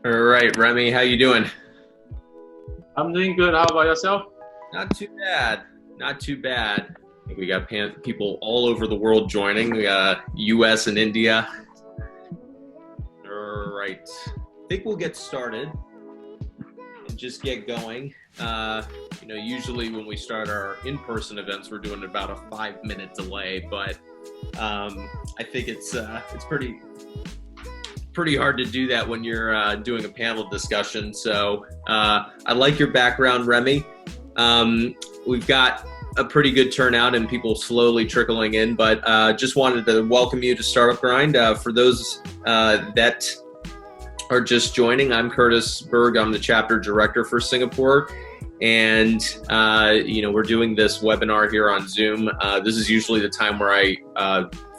All right, Remy, how you doing? I'm doing good. How about yourself? Not too bad. Not too bad. I think we got people all over the world joining. We got U.S. and India. All right. I think we'll get started and just get going. Usually when we start our in-person events, we're doing about a 5-minute delay, but I think it's pretty hard to do that when you're doing a panel discussion. So I like your background, Remy. We've got a pretty good turnout and people slowly trickling in, but just wanted to welcome you to Startup Grind. For those that are just joining, I'm Curtis Berg. I'm the chapter director for Singapore. And, we're doing this webinar here on Zoom. This is usually the time where I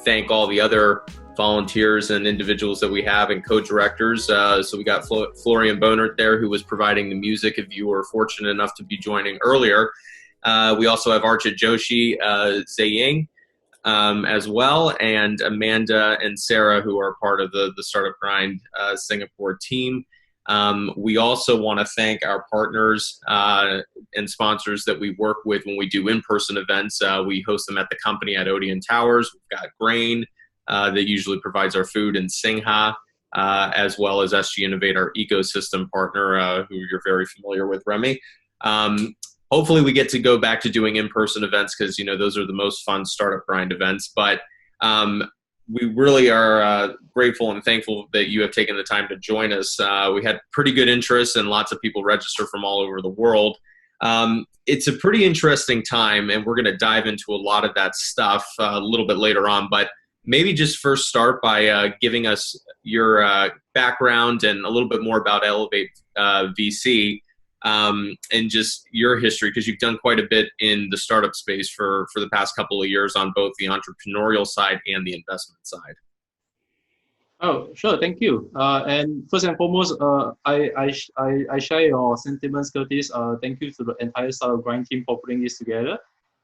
thank all the other volunteers and individuals that we have and co-directors. So we got Florian Bonert there, who was providing the music if you were fortunate enough to be joining earlier. We also have Archit Joshi, Zaying as well, and Amanda and Sarah, who are part of the Startup Grind Singapore team. We also want to thank our partners and sponsors that we work with when we do in-person events. We host them at the company at Odeon Towers. We've got Grain, that usually provides our food, in Singha, as well as SG Innovate, our ecosystem partner, who you're very familiar with, Remy. Hopefully we get to go back to doing in-person events because, those are the most fun Startup Grind events. But we really are grateful and thankful that you have taken the time to join us. We had pretty good interest and lots of people register from all over the world. It's a pretty interesting time, and we're going to dive into a lot of that stuff a little bit later on. But maybe just first start by giving us your background and a little bit more about Elevate VC and just your history, because you've done quite a bit in the startup space for the past couple of years on both the entrepreneurial side and the investment side. Oh, sure. Thank you. And first and foremost, I share your sentiments, Curtis. Thank you to the entire Startup Grind team for putting this together.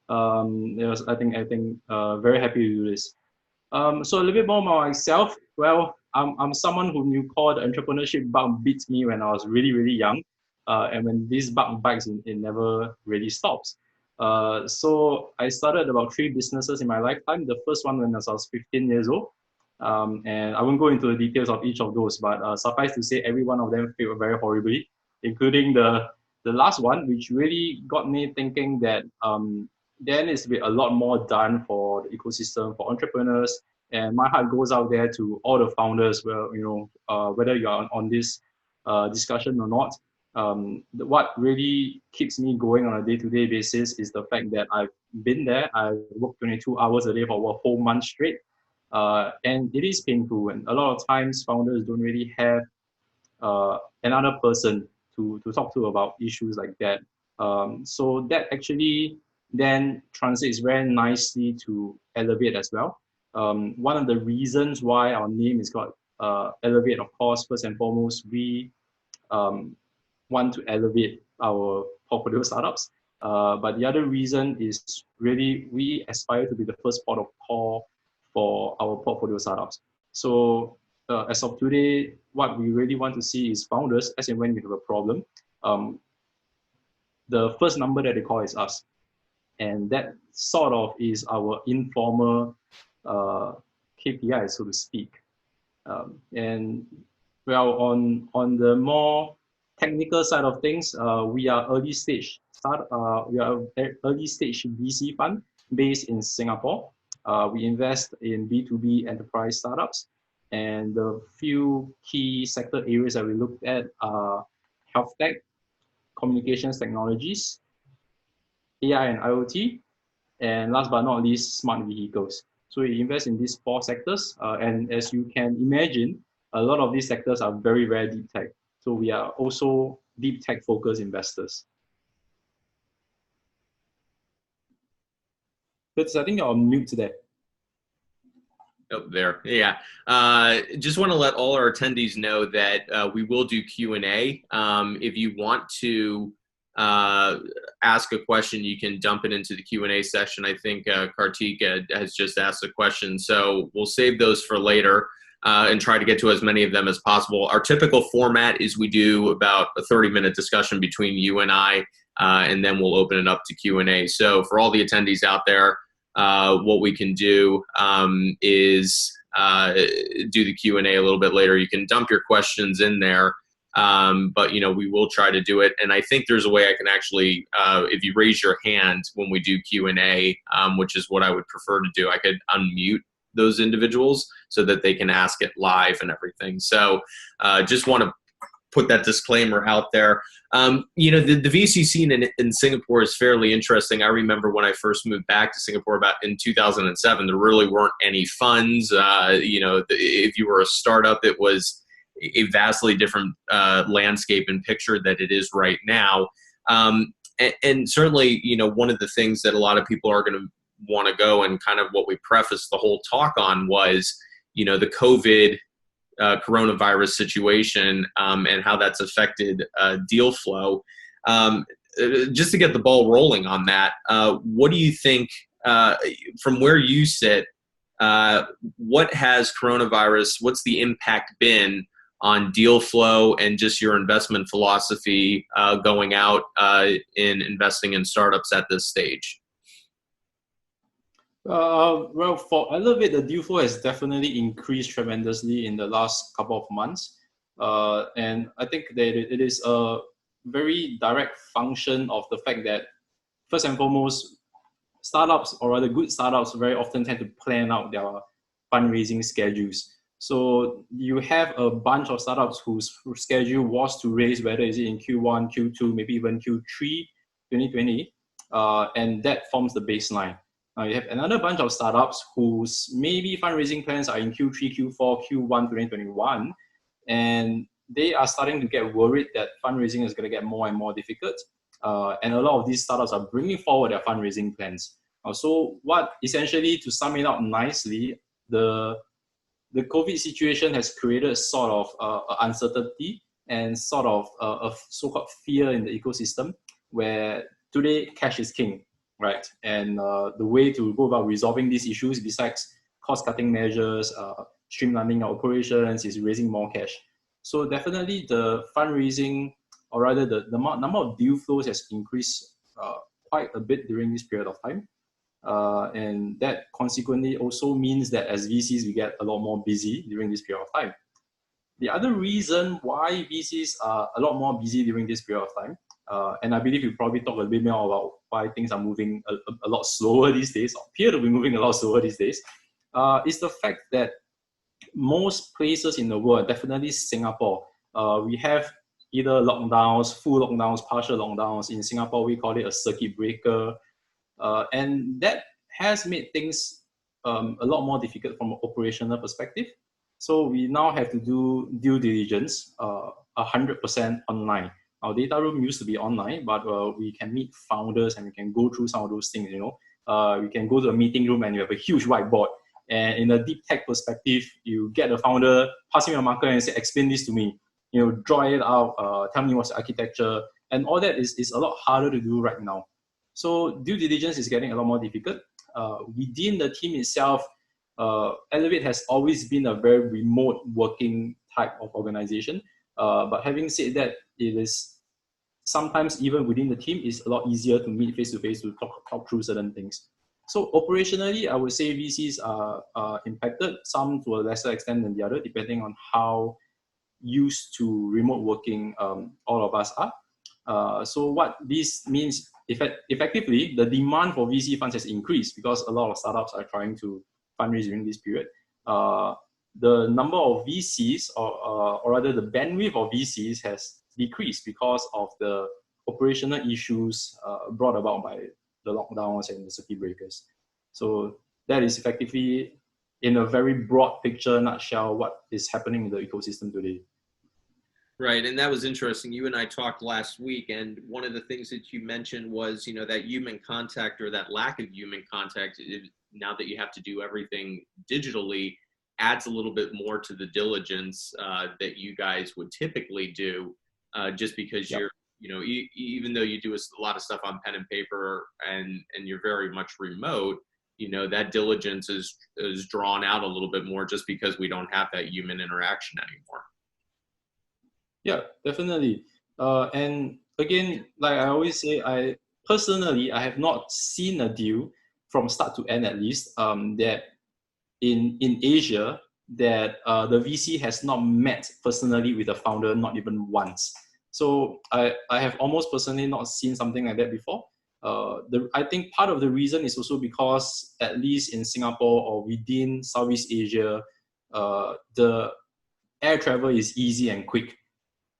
I think very happy to do this. So a little bit more about myself. Well, I'm someone whom you call the entrepreneurship bug beats me when I was really, really young. And when this bug bites, it never really stops. So I started about 3 businesses in my lifetime. The first one when I was 15 years old. And I won't go into the details of each of those, but suffice to say, every one of them failed very horribly, including the last one, which really got me thinking that there needs to be a lot more done for the ecosystem, for entrepreneurs. And my heart goes out there to all the founders, whether you are on this discussion or not. What really keeps me going on a day-to-day basis is the fact that I've been there. I've worked 22 hours a day for a whole month straight. And it is painful. And a lot of times founders don't really have another person to talk to about issues like that. So that actually then translates very nicely to Elevate as well. One of the reasons why our name is called Elevate, of course, first and foremost, we want to elevate our portfolio startups. But the other reason is really we aspire to be the first port of call for our portfolio startups. So as of today, what we really want to see is founders, as in when we have a problem, the first number that they call is us. And that sort of is our informal KPI, so to speak. And well, on the more technical side of things, we are early stage VC fund based in Singapore. We invest in B2B enterprise startups, and the few key sector areas that we looked at are health tech, communications technologies, AI and IoT, and last but not least, smart vehicles. So we invest in these 4 sectors, and as you can imagine, a lot of these sectors are very, very deep tech. So we are also deep tech focused investors. But I think you're on mute today. Oh, there. Yeah. Just want to let all our attendees know that we will do Q&A. If you want to ask a question, you can dump it into the Q&A section. I think Kartik has just asked a question, so we'll save those for later. and try to get to as many of them as possible. Our typical format is we do about a 30-minute discussion between you and I, and then we'll open it up to Q&A. So for all the attendees out there, what we can do is do the Q&A a little bit later. You can dump your questions in there, but we will try to do it. And I think there's a way I can actually, if you raise your hand when we do Q&A, which is what I would prefer to do, I could unmute those individuals so that they can ask it live and everything. So just want to put that disclaimer out there. The VC scene in Singapore is fairly interesting. I remember when I first moved back to Singapore about in 2007, there really weren't any funds. If you were a startup, it was a vastly different landscape and picture that it is right now. And certainly, one of the things that a lot of people are going to want to go, and kind of what we prefaced the whole talk on, was, the COVID coronavirus situation, and how that's affected deal flow. Just to get the ball rolling on that, what do you think, from where you sit, what's the impact been on deal flow and just your investment philosophy going out in investing in startups at this stage? Well, for Elevate, the deal flow has definitely increased tremendously in the last couple of months. And I think that it is a very direct function of the fact that, first and foremost, startups, or rather good startups, very often tend to plan out their fundraising schedules. So you have a bunch of startups whose schedule was to raise, whether is it in Q1, Q2, maybe even Q3 2020, and that forms the baseline. You have another bunch of startups whose maybe fundraising plans are in Q3, Q4, Q1 2021, and they are starting to get worried that fundraising is going to get more and more difficult. And a lot of these startups are bringing forward their fundraising plans. So essentially, to sum it up nicely, the COVID situation has created sort of uncertainty and sort of a so-called fear in the ecosystem, where today cash is king. Right, and the way to go about resolving these issues, besides cost-cutting measures, streamlining our operations, is raising more cash. So definitely the fundraising, or rather the number of deal flows, has increased quite a bit during this period of time. And that consequently also means that as VCs, we get a lot more busy during this period of time. The other reason why VCs are a lot more busy during this period of time, and I believe we'll probably talk a bit more about why things are moving a lot slower these days, or appear to be moving a lot slower these days, is the fact that most places in the world, definitely Singapore, we have either lockdowns, full lockdowns, partial lockdowns. In Singapore, we call it a circuit breaker. And that has made things a lot more difficult from an operational perspective. So we now have to do due diligence 100% online. Our data room used to be online, but we can meet founders and we can go through some of those things. We can go to a meeting room and you have a huge whiteboard. And in a deep tech perspective, you get the founder, pass him a marker and say, explain this to me. Draw it out, tell me what's the architecture. And all that is a lot harder to do right now. So due diligence is getting a lot more difficult. Within the team itself, Elevate has always been a very remote working type of organization. But having said that, it is sometimes even within the team is a lot easier to meet face-to-face to talk through certain things. So operationally, I would say VCs are impacted, some to a lesser extent than the other, depending on how used to remote working all of us are. So what this means, effectively, the demand for VC funds has increased because a lot of startups are trying to fundraise during this period. The number of VCs, or rather the bandwidth of VCs, has decreased because of the operational issues brought about by the lockdowns and the circuit breakers. So that is effectively, in a very broad picture, nutshell, what is happening in the ecosystem today. Right, and that was interesting. You and I talked last week, and one of the things that you mentioned was, that human contact, or that lack of human contact, now that you have to do everything digitally, adds a little bit more to the diligence that you guys would typically do, just because Yep. you're, even though you do a lot of stuff on pen and paper and you're very much remote, that diligence is drawn out a little bit more just because we don't have that human interaction anymore. Yeah, definitely. And again, like I always say, I personally have not seen a deal from start to end, at least, that in Asia that the VC has not met personally with the founder, not even once. So I have almost personally not seen something like that before. I think part of the reason is also because, at least in Singapore or within Southeast Asia, the air travel is easy and quick.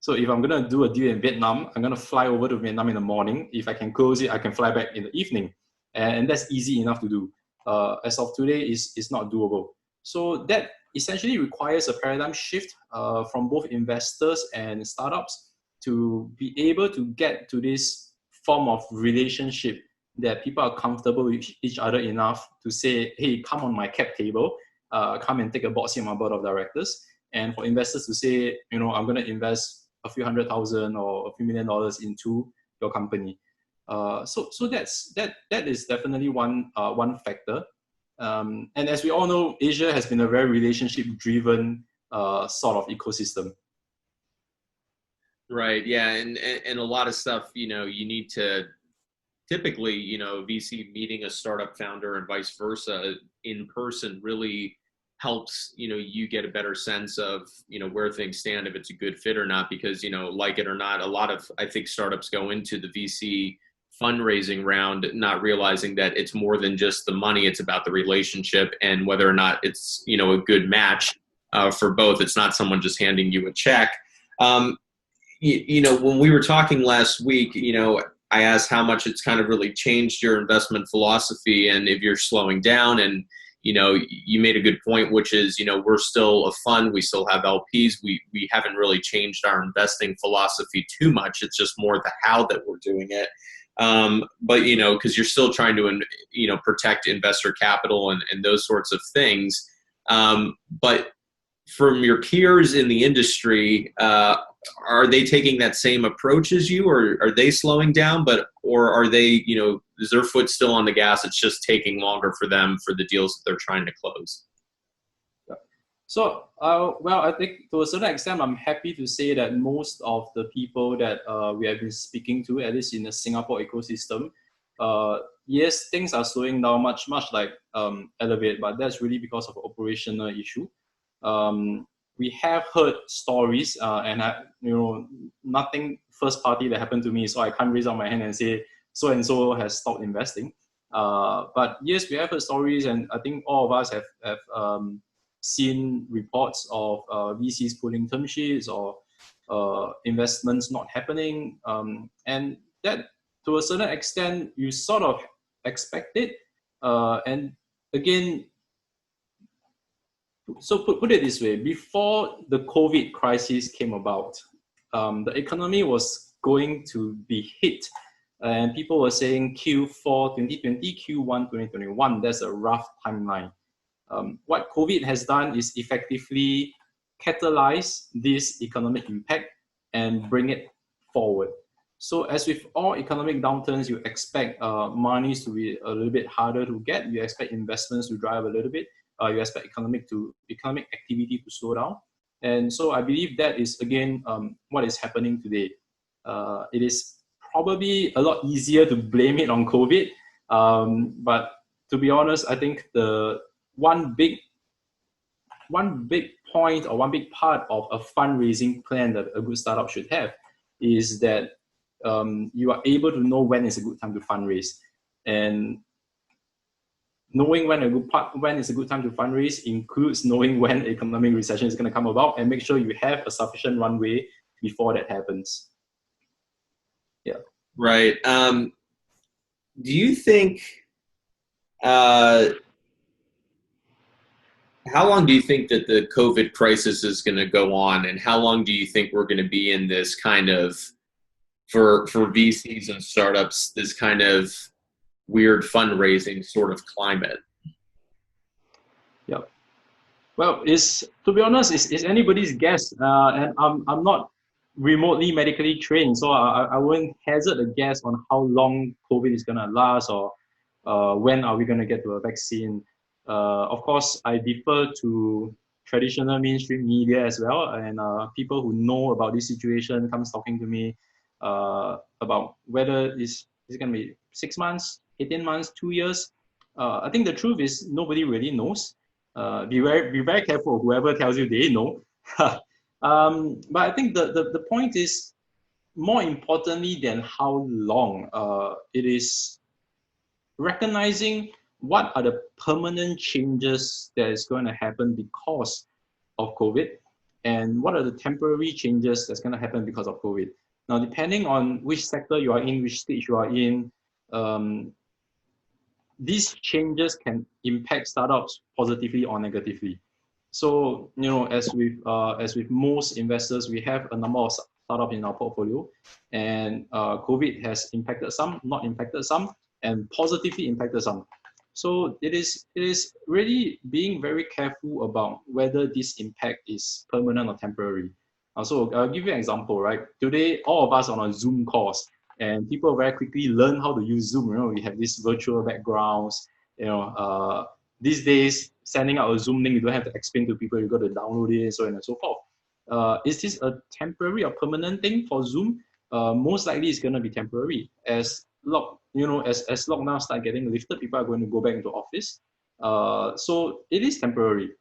So if I'm going to do a deal in Vietnam, I'm going to fly over to Vietnam in the morning. If I can close it, I can fly back in the evening. And that's easy enough to do. As of today, it's not doable. So that essentially requires a paradigm shift from both investors and startups to be able to get to this form of relationship that people are comfortable with each other enough to say, hey, come on my cap table, come and take a board seat on my board of directors. And for investors to say, I'm going to invest a few $100,000 or a few $1 million into your company. So that is definitely one factor. And as we all know, Asia has been a very relationship-driven sort of ecosystem. Right. Yeah. And a lot of stuff, you need to typically, VC meeting a startup founder and vice versa in person really helps, you get a better sense of, where things stand, if it's a good fit or not, because, like it or not, a lot of, I think, startups go into the VC fundraising round not realizing that it's more than just the money. It's about the relationship and whether or not it's, a good match for both. It's not someone just handing you a check. When we were talking last week, I asked how much it's kind of really changed your investment philosophy and if you're slowing down. And you made a good point, which is, we're still a fund. We still have LPs. We haven't really changed our investing philosophy too much. It's just more the how that we're doing it. But, because you're still trying to, protect investor capital and those sorts of things. But from your peers in the industry, are they taking that same approach as you, or are they slowing down, or are they, is their foot still on the gas? It's just taking longer for them for the deals that they're trying to close. So, well, I think to a certain extent, I'm happy to say that most of the people that we have been speaking to, at least in the Singapore ecosystem, yes, things are slowing down much like Elevate, but that's really because of operational issue. We have heard stories, and nothing first party that happened to me, so I can't raise up my hand and say so and so has stopped investing. But yes, we have heard stories, and I think all of us have seen reports of VCs pulling term sheets or investments not happening, and that to a certain extent you sort of expect it. And again, so put it this way, before the COVID crisis came about, the economy was going to be hit. And people were saying Q4 2020, Q1 2021, that's a rough timeline. What COVID has done is effectively catalyze this economic impact and bring it forward. So as with all economic downturns, you expect monies to be a little bit harder to get. You expect investments to drive a little bit. You expect economic activity to slow down. And so I believe that is, again, what is happening today. It is probably a lot easier to blame it on COVID. But to be honest, I think the one big point or one big part of a fundraising plan that a good startup should have is that you are able to know when is a good time to fundraise. And knowing when is a good time to fundraise includes knowing when economic recession is going to come about and make sure you have a sufficient runway before that happens. Yeah. Right. Do you think, how long do you think that the COVID crisis is going to go on, and how long do you think we're going to be in this kind of, for VCs and startups, this kind of weird fundraising sort of climate? Yeah. Well, to be honest, it's anybody's guess, and I'm not remotely medically trained, so I won't hazard a guess on how long COVID is gonna last or when are we going to get to a vaccine? Of course, I defer to traditional mainstream media as well, and people who know about this situation comes talking to me about whether it's going to be 6 months, 18 months, 2 years. I think the truth is nobody really knows. Be very careful whoever tells you they know. But I think the point is, more importantly than how long, it is recognizing what are the permanent changes that is going to happen because of COVID, and what are the temporary changes that's going to happen because of COVID. Now, depending on which sector you are in, which stage you are in, these changes can impact startups positively or negatively. So, as with most investors, we have a number of startups in our portfolio, and COVID has impacted some, not impacted some, and positively impacted some. So it is really being very careful about whether this impact is permanent or temporary. So I'll give you an example, right? Today, all of us on a Zoom course, and people very quickly learn how to use Zoom. We have these virtual backgrounds. These days, sending out a Zoom link, you don't have to explain to people. You got to download it, so on and so forth. Is this a temporary or permanent thing for Zoom? Most likely, it's going to be temporary. As lockdowns start getting lifted, people are going to go back into office. So it is temporary.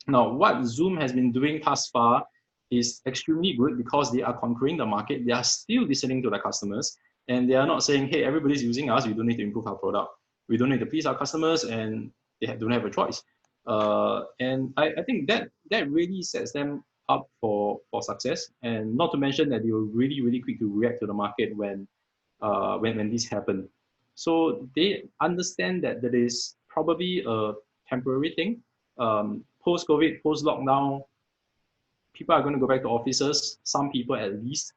Now, what Zoom has been doing thus far is extremely good because they are conquering the market. They are still listening to their customers, and they are not saying, hey, everybody's using us, we don't need to improve our product. We don't need to please our customers, and they don't have a choice. And I think that really sets them up for success, and not to mention that they were really, really quick to react to the market when this happened. So they understand that that is probably a temporary thing. Post-COVID, post-lockdown, people are going to go back to offices. Some people at least.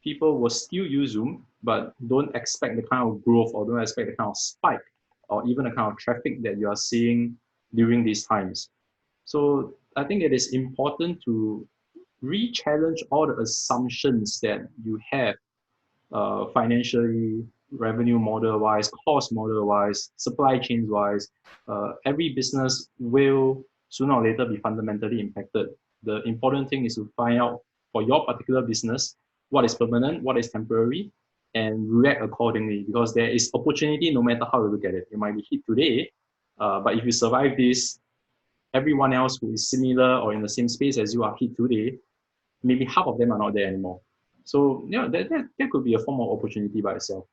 People will still use Zoom, but don't expect the kind of growth or don't expect the kind of spike or even the kind of traffic that you are seeing during these times. So I think it is important to re-challenge all the assumptions that you have financially, revenue model-wise, cost model-wise, supply chains-wise. Every business will sooner or later be fundamentally impacted. The important thing is to find out for your particular business what is permanent, what is temporary, and react accordingly, because there is opportunity no matter how you look at it. You might be hit today, but if you survive this, everyone else who is similar or in the same space as you are hit today, maybe half of them are not there anymore. So that could be a form of opportunity by itself.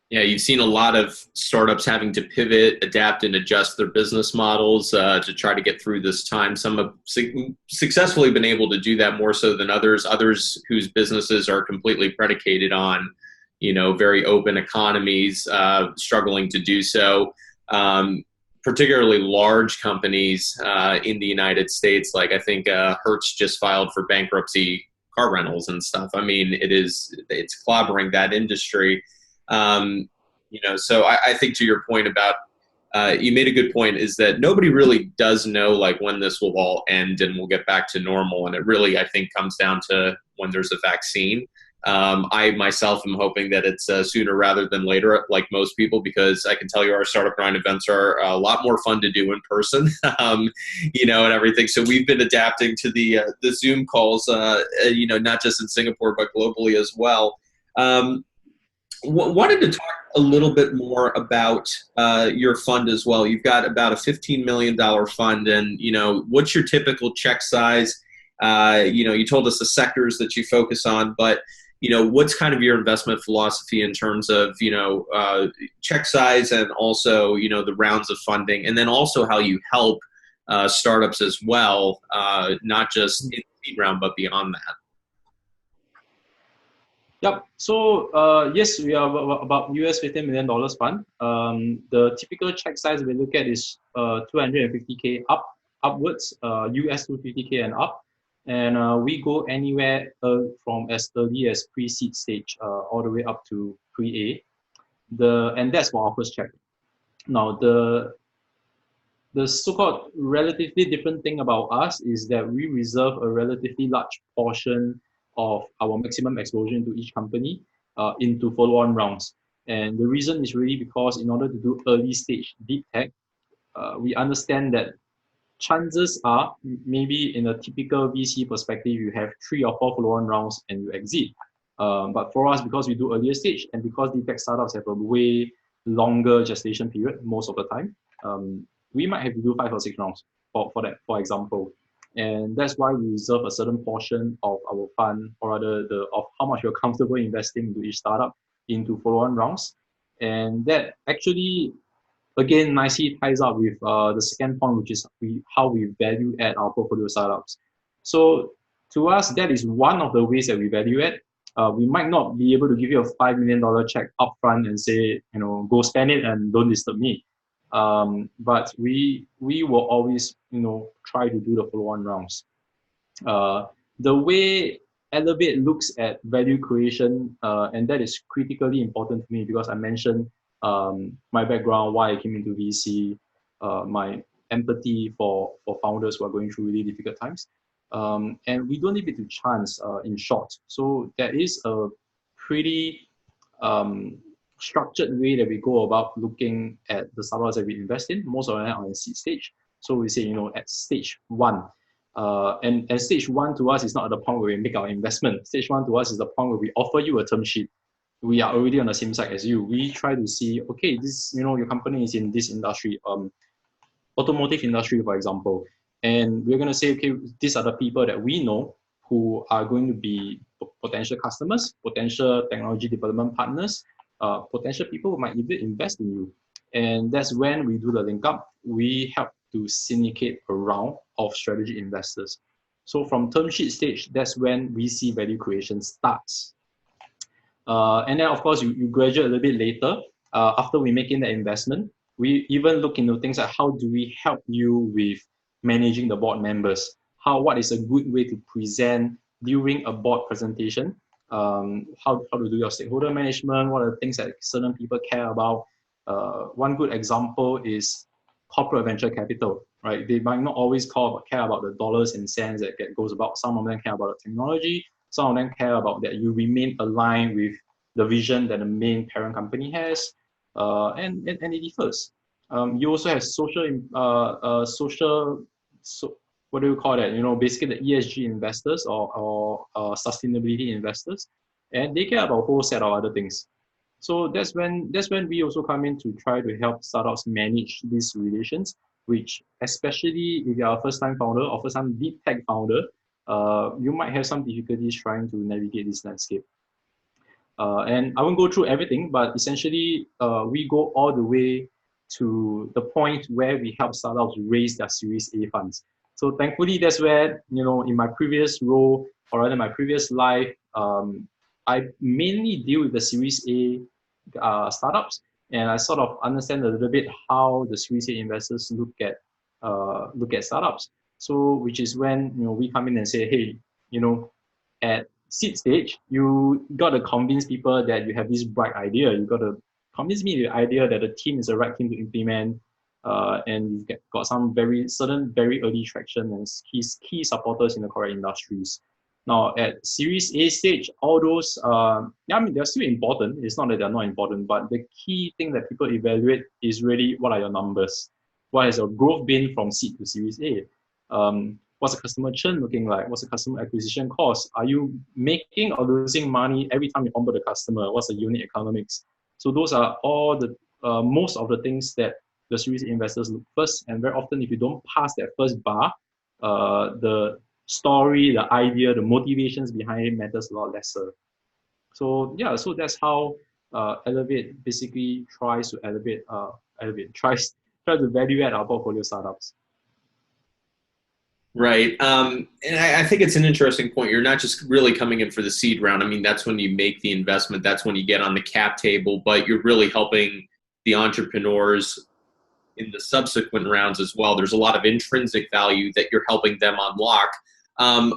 Yeah, you've seen a lot of startups having to pivot, adapt, and adjust their business models to try to get through this time. Some have successfully been able to do that more so than others. Others whose businesses are completely predicated on, very open economies, struggling to do so. Particularly large companies in the United States, like I think Hertz just filed for bankruptcy, car rentals and stuff. I mean, it's clobbering that industry. So I think to your point about, you made a good point, is that nobody really does know like when this will all end and we'll get back to normal. And it really, I think, comes down to when there's a vaccine. I myself am hoping that it's sooner rather than later, like most people, because I can tell you our Startup Grind events are a lot more fun to do in person, and everything. So we've been adapting to the Zoom calls, not just in Singapore, but globally as well. Wanted to talk a little bit more about your fund as well. You've got about a $15 million fund, and what's your typical check size? You told us the sectors that you focus on, but what's kind of your investment philosophy in terms of check size, and also the rounds of funding, and then also how you help startups as well, not just in the seed round but beyond that. Yep. So yes, we are about US $15 million fund. The typical check size we look at is 250K upwards, US 250K and up. And we go anywhere from as early as pre-seed stage all the way up to pre-A. And that's for our first check. Now, the so-called relatively different thing about us is that we reserve a relatively large portion of our maximum exposure into each company into follow-on rounds. And the reason is really because in order to do early stage deep tech, we understand that chances are, maybe in a typical VC perspective, you have 3 or 4 follow-on rounds and you exit. But for us, because we do earlier stage and because deep tech startups have a way longer gestation period most of the time, we might have to do 5 or 6 rounds for that, for example. And that's why we reserve a certain portion of our fund, or rather of how much we're comfortable investing into each startup, into follow-on rounds. And that actually, again, nicely ties up with the second point, which is how we value add our portfolio startups. So to us, that is one of the ways that we value add. We might not be able to give you a $5 million check upfront and say, go spend it and don't disturb me. But we will always, try to do the follow-on rounds. The way Elevate looks at value creation, and that is critically important to me because I mentioned my background, why I came into VC, my empathy for founders who are going through really difficult times. And we don't leave it to chance, in short. So there is a pretty structured way that we go about looking at the startups that we invest in. Most of them are in seed stage. So we say, at stage 1. And stage 1 to us is not at the point where we make our investment. Stage 1 to us is the point where we offer you a term sheet. We are already on the same side as you. We try to see, okay, this, your company is in this industry, automotive industry, for example. And we're going to say, okay, these are the people that we know who are going to be potential customers, potential technology development partners, potential people who might even invest in you. And that's when we do the link up. We help to syndicate a round of strategic investors. So from term sheet stage, that's when we see value creation starts. And then, of course, you graduate a little bit later. After we make in the investment, we even look into things like how do we help you with managing the board members? What is a good way to present during a board presentation? How to do your stakeholder management? What are the things that certain people care about? One good example is corporate venture capital, right? They might not always care about the dollars and cents that goes about. Some of them care about the technology. Some of them care about that you remain aligned with the vision that the main parent company has, and it differs. You also have what do you call that? Basically the ESG investors or sustainability investors, and they care about a whole set of other things. So that's when we also come in to try to help startups manage these relations, which especially if you're a first-time founder or first-time deep tech founder, you might have some difficulties trying to navigate this landscape. And I won't go through everything, but essentially we go all the way to the point where we help startups raise their Series A funds. So thankfully, that's where, in my previous role, or rather my previous life, I mainly deal with the Series A startups, and I sort of understand a little bit how the Series A investors look at startups. So, which is when we come in and say, hey, at seed stage, you got to convince people that you have this bright idea. You got to convince me the idea that the team is the right team to implement, and you've got some very early traction and key supporters in the correct industries. Now, at Series A stage, all those, they're still important. It's not that they're not important, but the key thing that people evaluate is really what are your numbers? What has your growth been from seed to Series A? What's the customer churn looking like? What's the customer acquisition cost? Are you making or losing money every time you onboard a customer? What's the unit economics? So those are all the most of the things that the Series A investors look first. And very often, if you don't pass that first bar, the story, the idea, the motivations behind it matters a lot lesser. So yeah, so that's how Elevate basically tries to tries to value add our portfolio startups. Right. And I think it's an interesting point. You're not just really coming in for the seed round. I mean, that's when you make the investment. That's when you get on the cap table, but you're really helping the entrepreneurs in the subsequent rounds as well. There's a lot of intrinsic value that you're helping them unlock.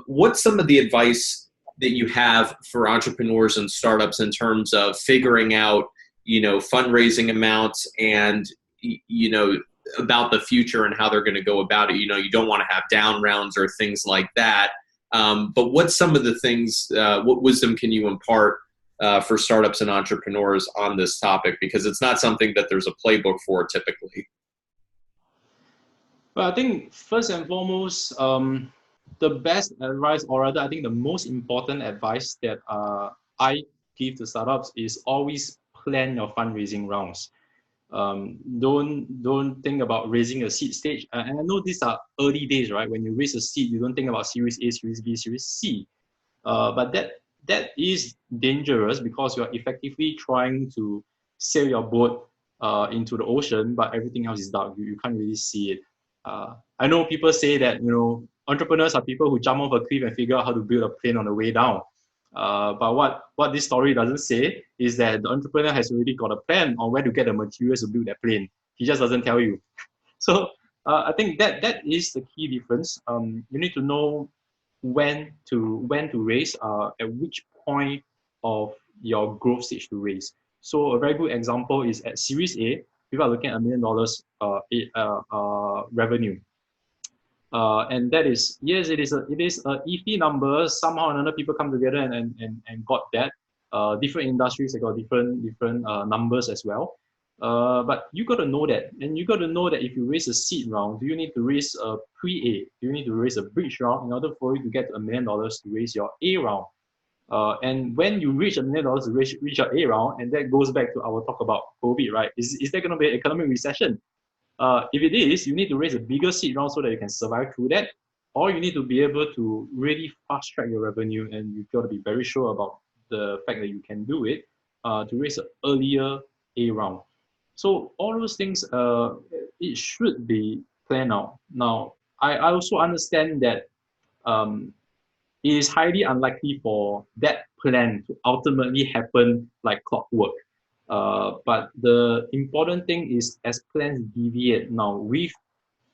What's some of the advice that you have for entrepreneurs and startups in terms of figuring out, fundraising amounts and, about the future and how they're going to go about it? You don't want to have down rounds or things like that. But what's some of the things, what wisdom can you impart for startups and entrepreneurs on this topic, because it's not something that there's a playbook for typically. Well, I think first and foremost, the best advice, or rather, I think the most important advice that I give to startups is always plan your fundraising rounds. Don't think about raising a seed stage. And I know these are early days, right? When you raise a seed, you don't think about Series A, Series B, Series C. But that is dangerous because you are effectively trying to sail your boat into the ocean, but everything else is dark. You can't really see it. I know people say that entrepreneurs are people who jump off a cliff and figure out how to build a plane on the way down. But what this story doesn't say is that the entrepreneur has already got a plan on where to get the materials to build that plane. He just doesn't tell you. So I think that is the key difference. You need to know when to raise, at which point of your growth stage to raise. So a very good example is at Series A, people are looking at $1 million revenue. And that is, yes, it is a iffy number. Somehow or another, people come together and got that. Different industries, they got different numbers as well. But you got to know that, and you got to know that if you raise a seed round, do you need to raise a pre-A? Do you need to raise a bridge round in order for you to get $1 million to raise your A round? And when you reach $1 million to reach your A round, and that goes back to our talk about COVID, right? Is there going to be an economic recession? If it is, you need to raise a bigger seed round so that you can survive through that, or you need to be able to really fast track your revenue, and you've got to be very sure about the fact that you can do it to raise an earlier A round. So all those things, it should be planned out. Now, I also understand that it is highly unlikely for that plan to ultimately happen like clockwork. But the important thing is, as plans deviate now, with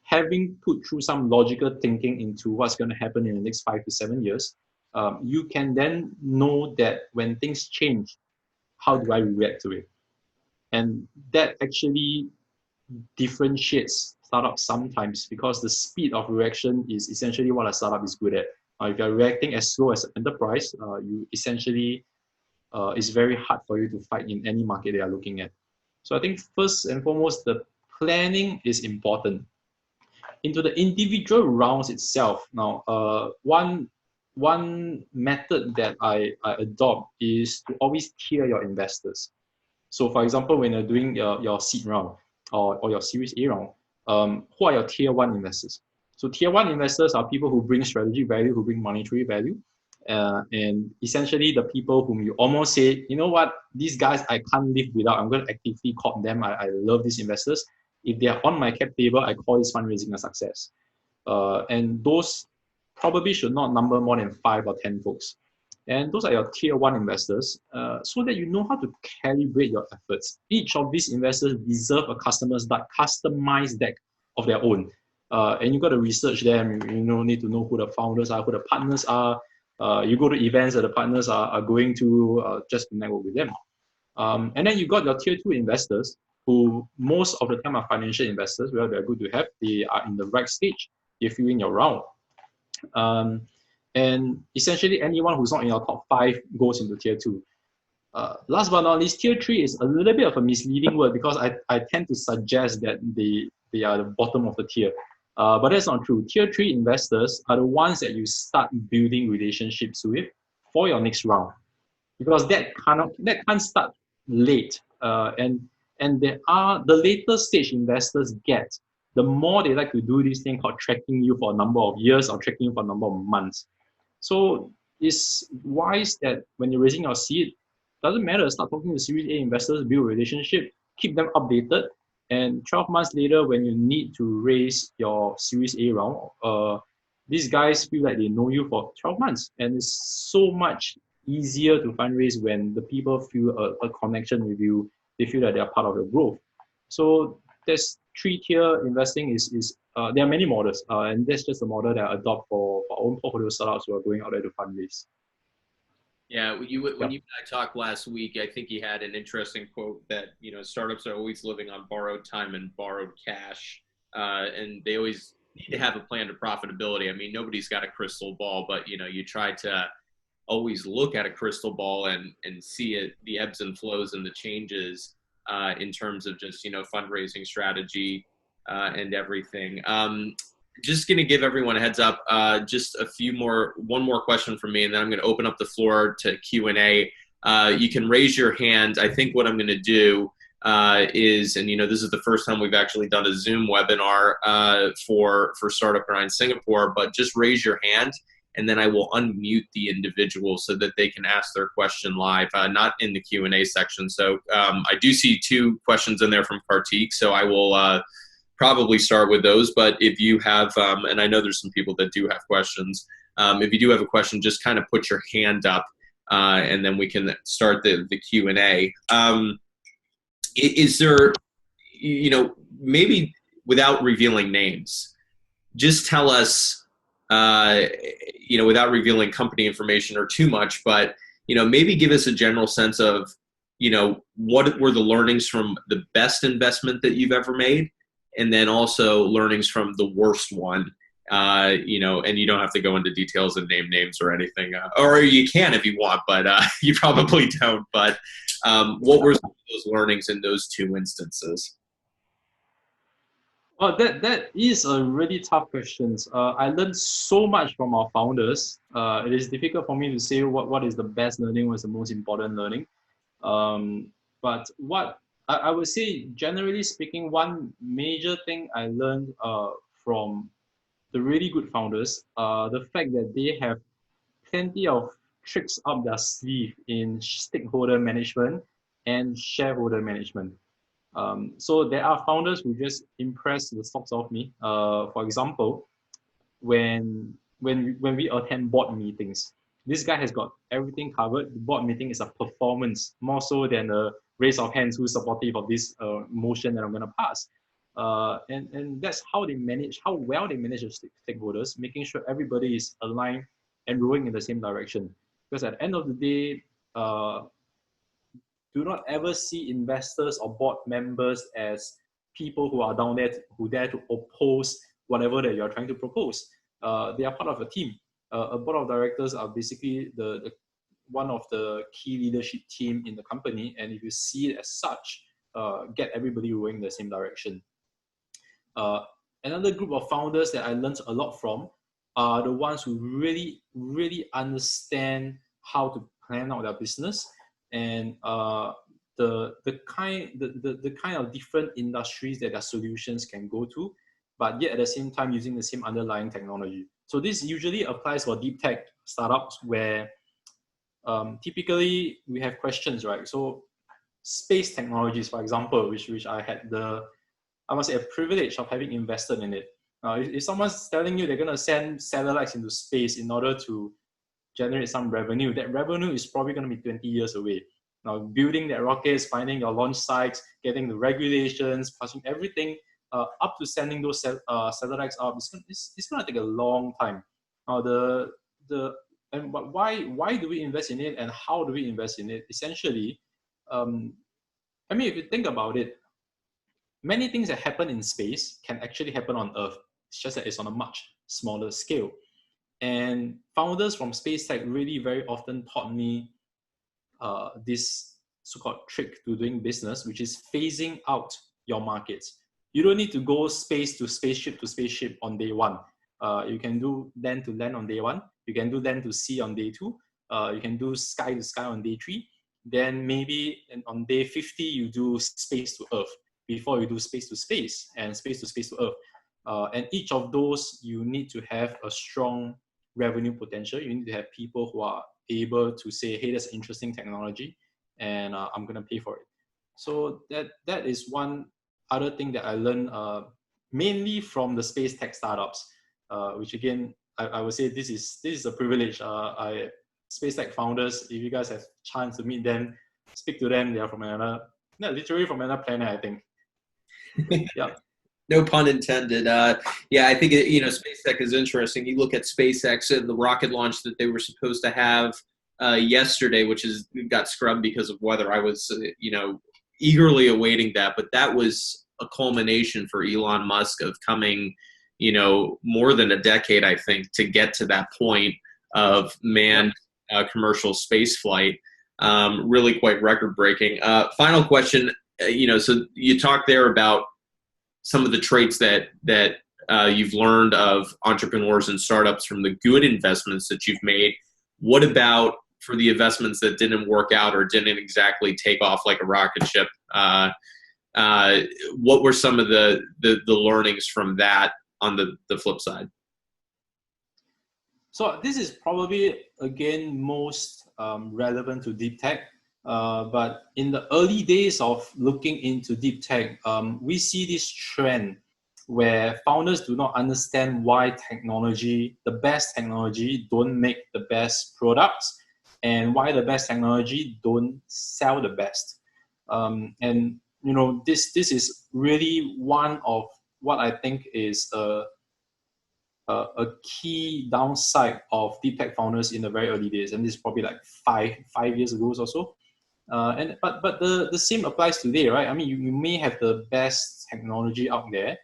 having put through some logical thinking into what's going to happen in the next 5 to 7 years, you can then know that when things change, how do I react to it? And that actually differentiates startups sometimes, because the speed of reaction is essentially what a startup is good at. If you're reacting as slow as an enterprise, you essentially it's very hard for you to fight in any market they are looking at. So I think first and foremost, the planning is important. Into the individual rounds itself, now one method that I adopt is to always tier your investors. So for example, when you're doing your seed round or your Series A round, who are your tier one investors? So tier one investors are people who bring strategic value, who bring monetary value, and essentially the people whom you almost say, you know what, these guys I can't live without. I'm going to actively court them. I love these investors. If they are on my cap table, I call this fundraising a success. And those probably should not number more than 5 or 10 folks. And those are your tier one investors, so that you know how to calibrate your efforts. Each of these investors deserve a customized deck of their own. And you got to research them. You need to know who the founders are, who the partners are. You go to events that the partners are going to, just to network with them. And then you got your tier two investors, who most of the time are financial investors. Well, they're good to have. They are in the right stage. They fill in your round. And essentially anyone who's not in your top 5 goes into tier 2. Last but not least, tier 3 is a little bit of a misleading word, because I tend to suggest that they are the bottom of the tier. But that's not true. Tier 3 investors are the ones that you start building relationships with for your next round, because that can't start late. And there are, the later stage investors get, the more they like to do this thing called tracking you for a number of years or tracking you for a number of months. So it's wise that when you're raising your seed, doesn't matter, start talking to Series A investors, build a relationship, keep them updated. And 12 months later, when you need to raise your Series A round, these guys feel like they know you for 12 months. And it's so much easier to fundraise when the people feel a connection with you. They feel that they are part of your growth. So there's 3-tier investing there are many models, and that's just a model that I adopt for our own portfolio startups who are going out there to fundraise. Yeah, when you and I talked last week, I think you had an interesting quote that startups are always living on borrowed time and borrowed cash, and they always need to have a plan to profitability. I mean, nobody's got a crystal ball, but you try to always look at a crystal ball and see it, the ebbs and flows and the changes in terms of just, fundraising strategy and everything. Just going to give everyone a heads up, just one more question from me, and then I'm going to open up the floor to Q&A. You can raise your hand. I think what I'm going to do is, and this is the first time we've actually done a Zoom webinar for Startup Grind Singapore, but just raise your hand, and then I will unmute the individual so that they can ask their question live, not in the Q&A section. So I do see 2 questions in there from Kartik, so I will probably start with those. But if you have, and I know there's some people that do have questions, if you do have a question, just kind of put your hand up, and then we can start the Q&A. Is there, maybe without revealing names, just tell us, without revealing company information or too much, but, maybe give us a general sense of, what were the learnings from the best investment that you've ever made, and then also learnings from the worst one, and you don't have to go into details and name names or anything, or you can if you want, but you probably don't. But what were some of those learnings in those 2 instances? Well, that is a really tough question. I learned so much from our founders. It is difficult for me to say what is the best learning, what is the most important learning. But what I would say, generally speaking, one major thing I learned from the really good founders, the fact that they have plenty of tricks up their sleeve in stakeholder management and shareholder management. So there are founders who just impress the socks off me. For example, when we attend board meetings, this guy has got everything covered. The board meeting is a performance more so than a raise of hands who's supportive of this motion that I'm going to pass. And that's how well they manage the stakeholders, making sure everybody is aligned and rowing in the same direction. Because at the end of the day, do not ever see investors or board members as people who are down there who dare to oppose whatever that you're trying to propose. They are part of a team. A board of directors are basically the one of the key leadership team in the company, and if you see it as such, get everybody rowing in the same direction. Another group of founders that I learned a lot from are the ones who really, really understand how to plan out their business and the kind of different industries that their solutions can go to, but yet at the same time using the same underlying technology. So this usually applies for deep tech startups where typically we have questions, right? So space technologies, for example, which I had I must say, a privilege of having invested in it. If someone's telling you they're going to send satellites into space in order to generate some revenue, that revenue is probably going to be 20 years away. Now, building that rockets, finding your launch sites, getting the regulations, passing everything up to sending those satellites up, it's going to take a long time. Now, but why do we invest in it, and how do we invest in it? Essentially, if you think about it, many things that happen in space can actually happen on Earth. It's just that it's on a much smaller scale. And founders from space tech really very often taught me this so-called trick to doing business, which is phasing out your markets. You don't need to go space to spaceship on day 1. You can do land to land on day 1. You can do land to sea on day 2. You can do sky to sky on day 3. Then maybe on day 50, you do space to Earth before you do space to space and space to Earth. And each of those, you need to have a strong revenue potential. You need to have people who are able to say, hey, that's interesting technology, and I'm going to pay for it. So that is one other thing that I learned mainly from the space tech startups, which again, I would say this is a privilege. Space tech founders, if you guys have chance to meet them, speak to them. They are from literally from another planet, I think. Yeah. No pun intended. Yeah, I think space tech is interesting. You look at SpaceX and the rocket launch that they were supposed to have yesterday, which got scrubbed because of weather. I was eagerly awaiting that, but that was a culmination for Elon Musk of coming more than a decade, I think, to get to that point of man commercial space flight. Really quite record-breaking. Final question, so you talked there about some of the traits that you've learned of entrepreneurs and startups from the good investments that you've made. What about for the investments that didn't work out or didn't exactly take off like a rocket ship? What were some of the learnings from that on the flip side? So this is probably, again, most relevant to deep tech. But in the early days of looking into deep tech, we see this trend where founders do not understand why the best technology don't make the best products, and why the best technology don't sell the best. And this is really one of what I think is a key downside of deep tech founders in the very early days, and this is probably like five years ago or so. But the same applies today, right? I mean, you may have the best technology out there,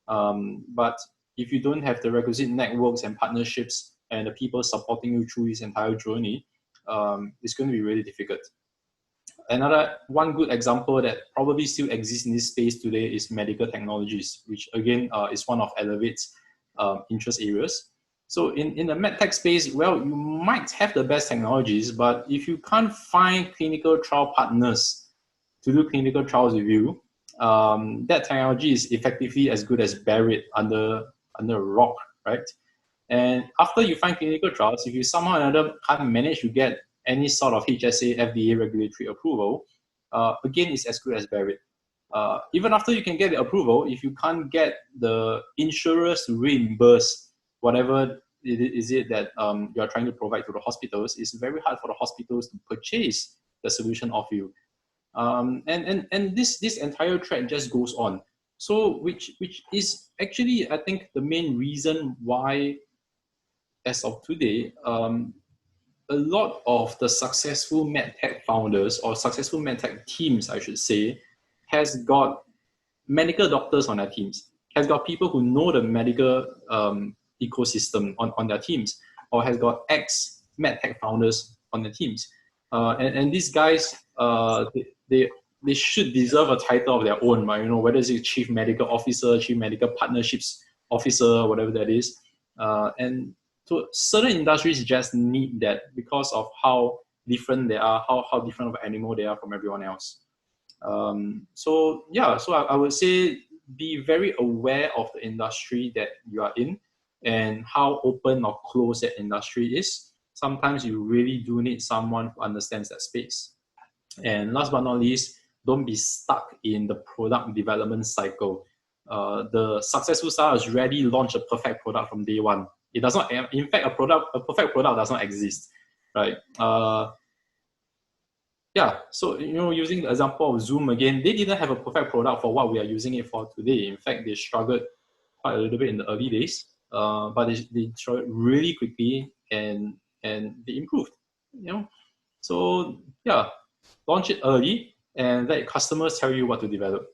but if you don't have the requisite networks and partnerships and the people supporting you through this entire journey, it's going to be really difficult. One good example that probably still exists in this space today is medical technologies, which again is one of Elevate's interest areas. So in the medtech space, well, you might have the best technologies, but if you can't find clinical trial partners to do clinical trials with you, that technology is effectively as good as buried under a rock, right? And after you find clinical trials, if you somehow or another can't manage to get any sort of HSA, FDA regulatory approval, again, it's as good as buried. Even after you can get the approval, if you can't get the insurers to reimburse whatever it is that you are trying to provide to the hospitals, it's very hard for the hospitals to purchase the solution of you. And this entire trend just goes on. So which is actually, I think, the main reason why, as of today, a lot of the successful medtech founders, or successful medtech teams, I should say, has got medical doctors on their teams, has got people who know the medical ecosystem on their teams, or has got ex-medtech founders on their teams. And these guys, they should deserve a title of their own, right? Whether it's chief medical officer, chief medical partnerships officer, whatever that is. And so certain industries just need that because of how different they are, how different of an animal they are from everyone else. So I would say be very aware of the industry that you are in and how open or closed that industry is. Sometimes you really do need someone who understands that space. And last but not least, don't be stuck in the product development cycle. The successful startups rarely launch a perfect product from day one. It does not. In fact, a perfect product does not exist, right? So using the example of Zoom again, they didn't have a perfect product for what we are using it for today. In fact, they struggled quite a little bit in the early days, but they struggled really quickly and they improved. So yeah, launch it early and let customers tell you what to develop.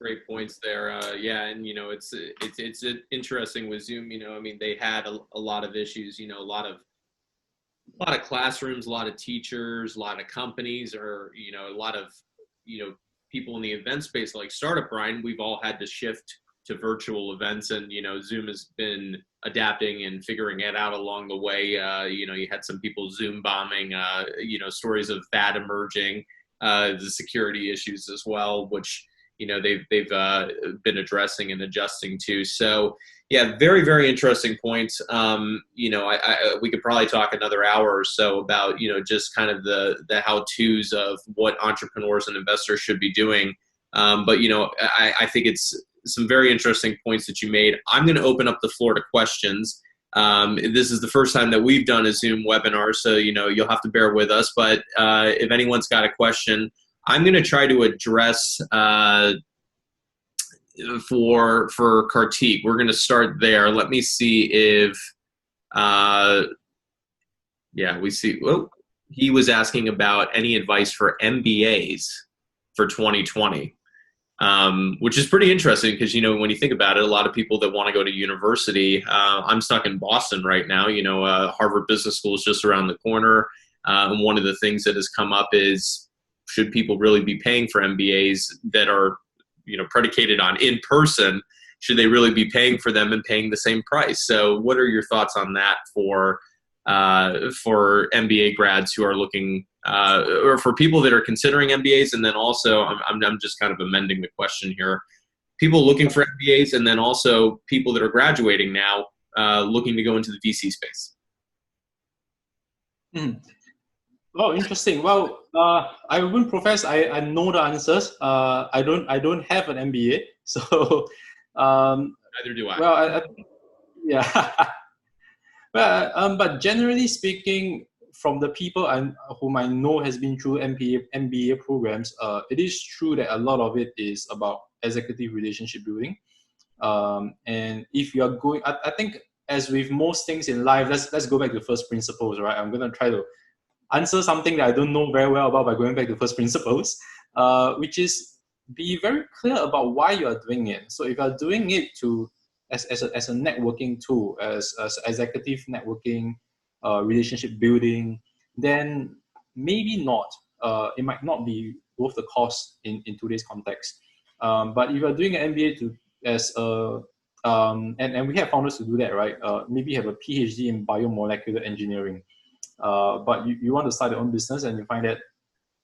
Great points there. And it's interesting with Zoom. They had a lot of issues. A lot of classrooms, a lot of teachers, a lot of companies, or a lot of people in the event space like Startup Grind. We've all had to shift to virtual events, and Zoom has been adapting and figuring it out along the way. You had some people Zoom bombing. Stories of that emerging, the security issues as well, which they've been addressing and adjusting to. So yeah, very, very interesting points. We could probably talk another hour or so about just kind of the how-tos of what entrepreneurs and investors should be doing. But I think it's some very interesting points that you made. I'm going to open up the floor to questions. This is the first time that we've done a Zoom webinar, so you'll have to bear with us. But if anyone's got a question, I'm going to try to address for Kartik. We're going to start there. Let me see if we see. Well, he was asking about any advice for MBAs for 2020. which is pretty interesting because, when you think about it, a lot of people that want to go to university, I'm stuck in Boston right now, Harvard Business School is just around the corner. And one of the things that has come up is, should people really be paying for MBAs that are, predicated on in-person? Should they really be paying for them and paying the same price? So what are your thoughts on that for MBA grads who are looking, or for people that are considering MBAs? And then also, I'm just kind of amending the question here. People looking for MBAs, and then also people that are graduating now, looking to go into the VC space. Oh, interesting. Well, I wouldn't profess I know the answers. I don't have an MBA, so neither do I. Well, yeah. Well, but generally speaking, from the people whom I know has been through MBA programs, it is true that a lot of it is about executive relationship building. And if you are going, I think as with most things in life, let's go back to first principles, right? I'm gonna try to answer something that I don't know very well about by going back to first principles, which is be very clear about why you are doing it. So if you are doing it as a networking tool, as executive networking, relationship building, then maybe not. It might not be worth the cost in today's context. But if you are doing an MBA and we have founders to do that, right? Maybe have a PhD in biomolecular engineering. But you want to start your own business, and you find that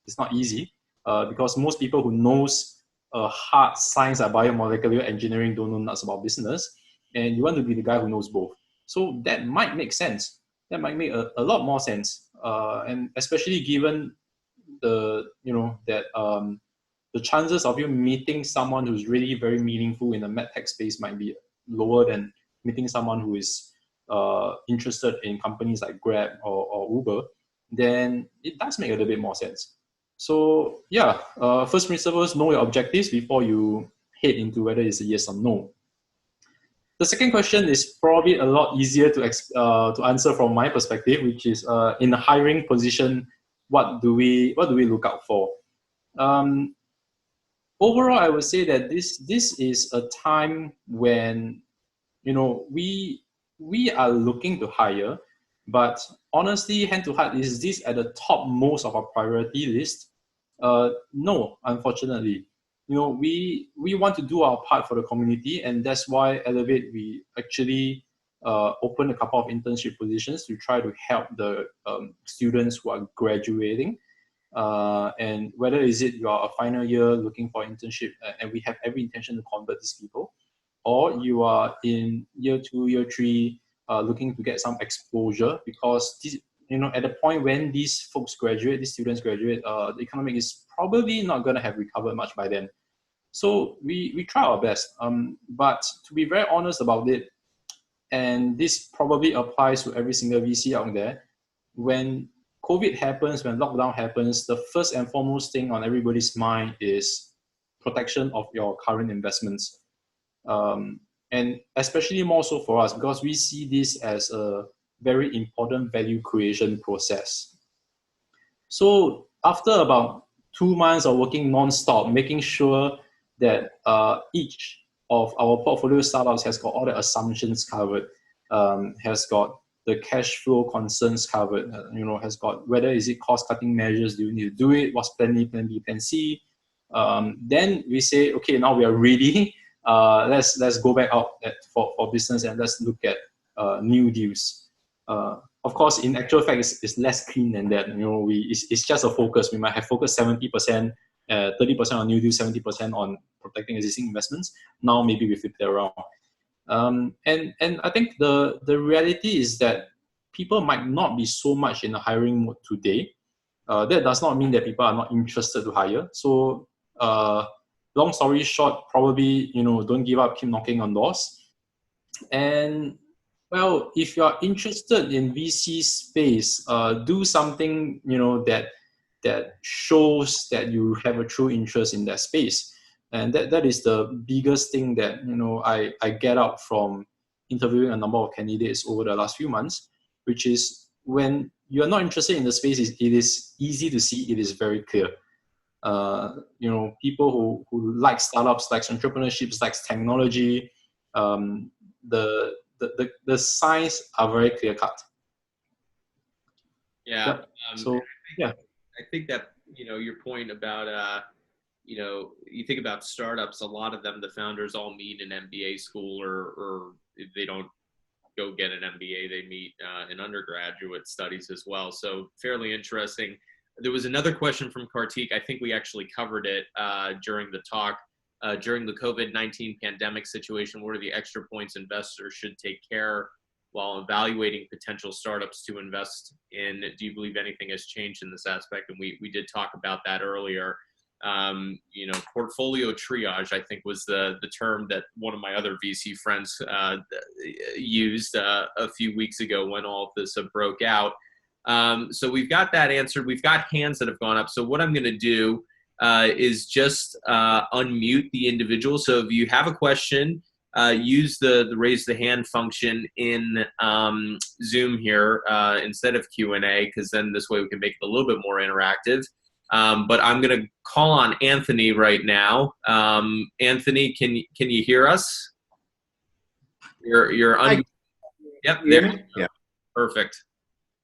it's not easy because most people who knows hard science like biomolecular engineering don't know nuts about business, and you want to be the guy who knows both. So that might make sense. That might make a lot more sense, and especially given the chances of you meeting someone who's really very meaningful in the medtech space might be lower than meeting someone who is interested in companies like Grab or Uber, then it does make a little bit more sense. So yeah, first principles, know your objectives before you head into whether it's a yes or no. The second question is probably a lot easier to answer from my perspective, which is in a hiring position, what do we look out for? Overall, I would say that this is a time when we are looking to hire, but honestly, hand to heart, is this at the top most of our priority list? No, unfortunately. We want to do our part for the community, and that's why Elevate, we actually open a couple of internship positions to try to help the students who are graduating. And whether is it you are a final year looking for internship, and we have every intention to convert these people, or you are in year 2, year 3, looking to get some exposure, because at the point when these students graduate, the economic is probably not going to have recovered much by then. So we try our best. But to be very honest about it, and this probably applies to every single VC out there, when COVID happens, when lockdown happens, the first and foremost thing on everybody's mind is protection of your current investments. And especially more so for us, because we see this as a very important value creation process. So after about 2 months of working non-stop, making sure that each of our portfolio startups has got all the assumptions covered, has got the cash flow concerns covered, has got whether is it cost-cutting measures, do you need to do it, what's plan A, plan B, plan C. Then we say, okay, now we are ready. Let's go back out for business, and let's look at new deals. Of course, in actual fact, it's less clean than that. It's just a focus. We might have focused 70%, 30% on new deals, 70% on protecting existing investments. Now maybe we flip it around. And I think the reality is that people might not be so much in a hiring mode today. That does not mean that people are not interested to hire. So long story short, probably don't give up, keep knocking on doors. And well, if you are interested in VC space, do something that shows that you have a true interest in that space. And that is the biggest thing that I get out from interviewing a number of candidates over the last few months, which is when you are not interested in the space, it is easy to see, it is very clear. People who like startups, likes entrepreneurship, likes technology. The signs are very clear cut. Yeah. Yep. So yeah, I think that, your point about, you think about startups, a lot of them, the founders all meet in MBA school, or if they don't go get an MBA, they meet in undergraduate studies as well. So fairly interesting. There was another question from Kartik. I think we actually covered it during the talk. During the COVID-19 pandemic situation, what are the extra points investors should take care while evaluating potential startups to invest in? Do you believe anything has changed in this aspect? And we did talk about that earlier. Portfolio triage, I think, was the term that one of my other VC friends used a few weeks ago when all of this broke out. So we've got that answered. We've got hands that have gone up. So what I'm going to do is just unmute the individual. So if you have a question, use the raise the hand function in Zoom here instead of Q&A, because then this way we can make it a little bit more interactive. But I'm going to call on Anthony right now. Anthony, can you hear us? You're Hi. Yep. You hear me? Yeah. Perfect.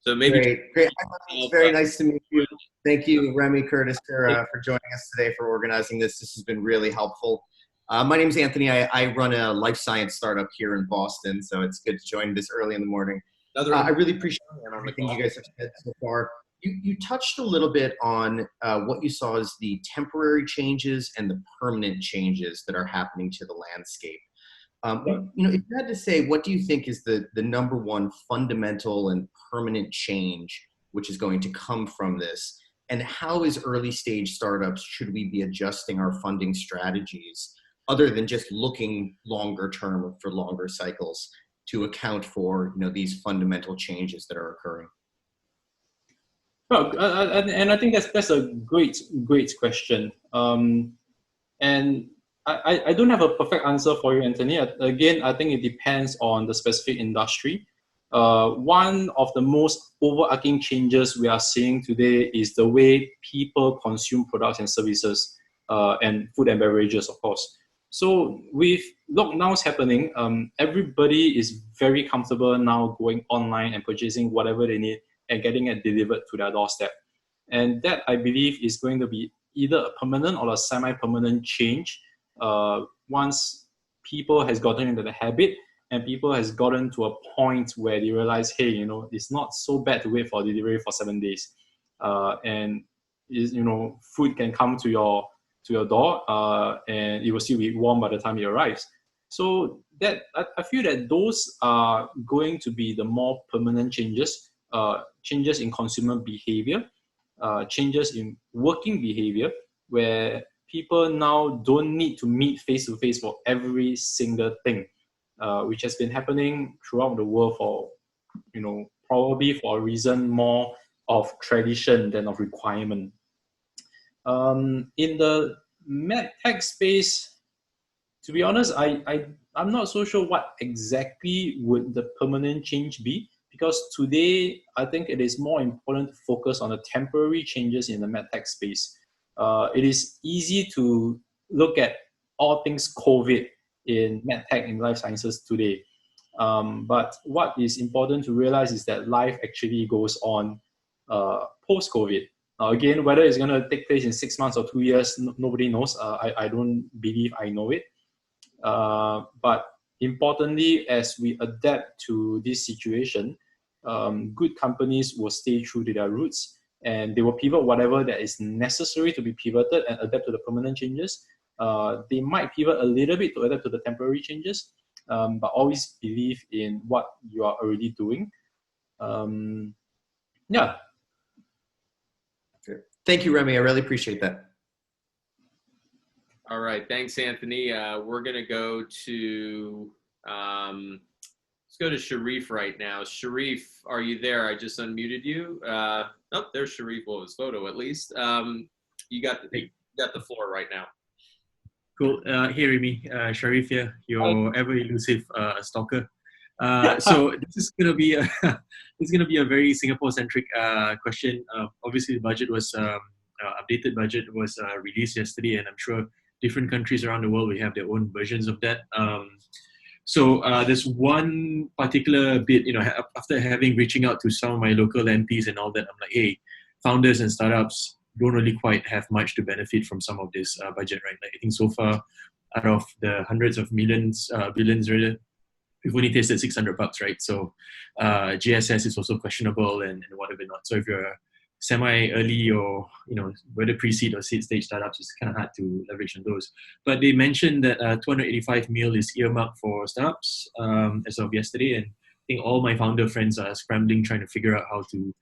So maybe great. It's very nice to meet you. Thank you, Remy, Curtis, for joining us today, for organizing this. This has been really helpful. My name is Anthony. I run a life science startup here in Boston, so it's good to join this early in the morning. I really appreciate everything you guys have said so far. You touched a little bit on what you saw as the temporary changes and the permanent changes that are happening to the landscape. If you had to say, what do you think is the number one fundamental and permanent change which is going to come from this? And how, as early stage startups, should we be adjusting our funding strategies other than just looking longer term for longer cycles to account for these fundamental changes that are occurring? Well, and I think that's a great question. And I don't have a perfect answer for you, Anthony. Again, I think it depends on the specific industry. One of the most overarching changes we are seeing today is the way people consume products and services, and food and beverages, of course. So with lockdowns happening, everybody is very comfortable now going online and purchasing whatever they need and getting it delivered to their doorstep. And that, I believe, is going to be either a permanent or a semi-permanent change once people has gotten into the habit and people has gotten to a point where they realize, hey, it's not so bad to wait for delivery for 7 days. And food can come to your door and it will still be warm by the time it arrives. So that I feel that those are going to be the more permanent changes. Changes in consumer behavior, changes in working behavior, where people now don't need to meet face-to-face for every single thing, which has been happening throughout the world for, probably for a reason more of tradition than of requirement. In the medtech space, to be honest, I'm not so sure what exactly would the permanent change be, because today I think it is more important to focus on the temporary changes in the medtech space. It is easy to look at all things COVID in medtech and life sciences today. But what is important to realize is that life actually goes on post-COVID. Again, whether it's going to take place in 6 months or 2 years, nobody knows. I don't believe I know it. But importantly, as we adapt to this situation, good companies will stay true to their roots, and they will pivot whatever that is necessary to be pivoted and adapt to the permanent changes. They might pivot a little bit to adapt to the temporary changes, but always believe in what you are already doing. Yeah. Thank you, Remy. I really appreciate that. All right. Thanks, Anthony. We're going to go to, let's go to Sharif right now. Sharif, are you there? I just unmuted you. Oh, there's Sharif. Well, his photo at least. You got the floor right now. Cool. Hey, Remy. Sharif here, your ever elusive stalker. So this is gonna be a very Singapore-centric question. Obviously, the budget was updated budget was released yesterday, and I'm sure different countries around the world will have their own versions of that. So there's one particular bit, after reaching out to some of my local MPs and all that, I'm like, hey, founders and startups don't really quite have much to benefit from some of this budget, right? Like, I think so far, out of the hundreds of millions, billions, rather, we've only tasted $600, right? So GSS is also questionable and whatever not. So if you're a semi-early or, whether pre-seed or seed stage startups, it's kind of hard to leverage on those. But they mentioned that 285 mil is earmarked for startups as of yesterday. And I think all my founder friends are scrambling, trying to figure out how to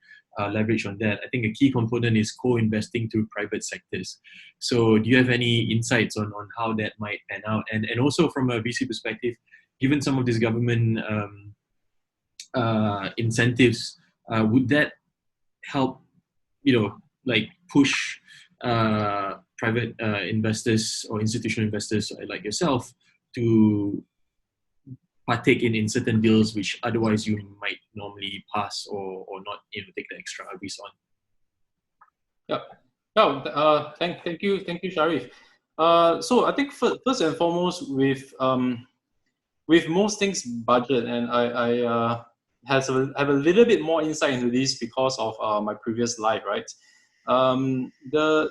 leverage on that. I think a key component is co-investing through private sectors. So do you have any insights on how that might pan out? And also from a VC perspective, given some of these government incentives, would that help, push private investors or institutional investors like yourself to partake in certain deals which otherwise you might normally pass or not take the extra risk on? Yeah. No, thank you, Sharif. So I think first and foremost, with most things budget, and I have a little bit more insight into this because of my previous life, right? The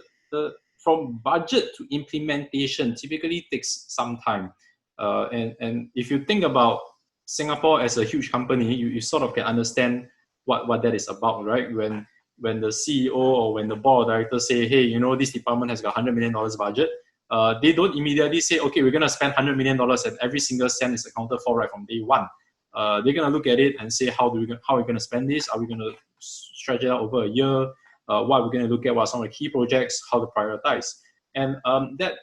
from budget to implementation typically takes some time, and if you think about Singapore as a huge company, you sort of can understand what that is about, right? When the CEO or when the board of directors say, hey, this department has got $100 million budget, they don't immediately say, okay, we're going to spend $100 million and every single cent is accounted for right from day one. They're going to look at it and say, how are we going to spend this? Are we going to stretch it out over a year? What are we going to look at? What are some of the key projects? How to prioritize? And that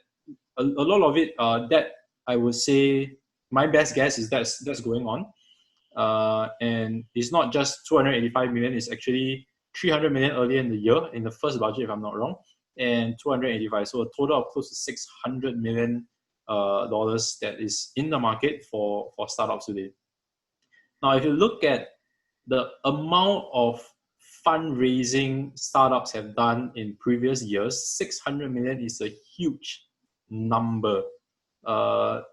a lot of it, that I would say, my best guess is that's going on. And it's not just 285 million, it's actually 300 million earlier in the year, in the first budget, if I'm not wrong, and 285. So a total of close to $600 million dollars that is in the market for startups today. Now, if you look at the amount of fundraising startups have done in previous years, 600 million is a huge number.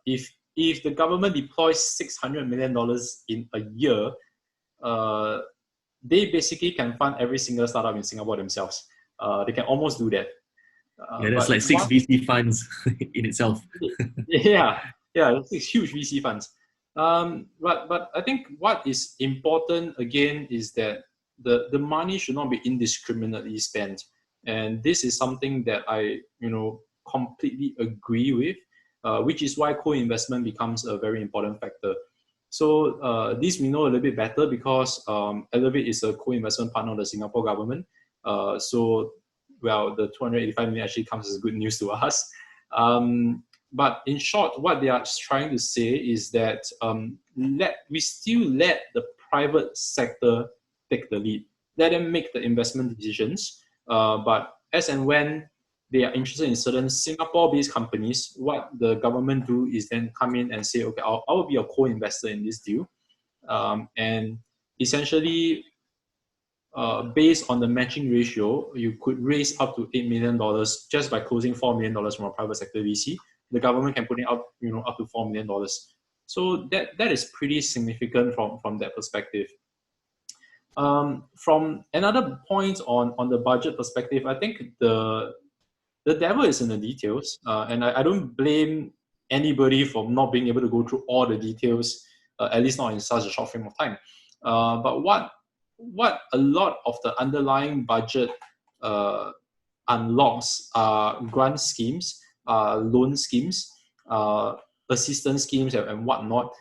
If the government deploys $600 million in a year, they basically can fund every single startup in Singapore themselves. They can almost do that. That's like 6 VC funds in itself. yeah, it's huge VC funds. But I think what is important again is that the money should not be indiscriminately spent, and this is something that I completely agree with, which is why co-investment becomes a very important factor. So this we know a little bit better because Elevate is a co-investment partner of the Singapore government. So the 285 million actually comes as good news to us. But in short, what they are trying to say is that we still let the private sector take the lead. Let them make the investment decisions. But as and when they are interested in certain Singapore-based companies, what the government do is then come in and say, okay, I will be a co-investor in this deal. And essentially, based on the matching ratio, you could raise up to $8 million just by closing $4 million from a private sector VC. The government can put in up to $4 million. So that is pretty significant from that perspective. From another point on the budget perspective, I think the devil is in the details, and I don't blame anybody for not being able to go through all the details, at least not in such a short frame of time. But what a lot of the underlying budget unlocks are grant schemes, loan schemes, assistance schemes, and whatnot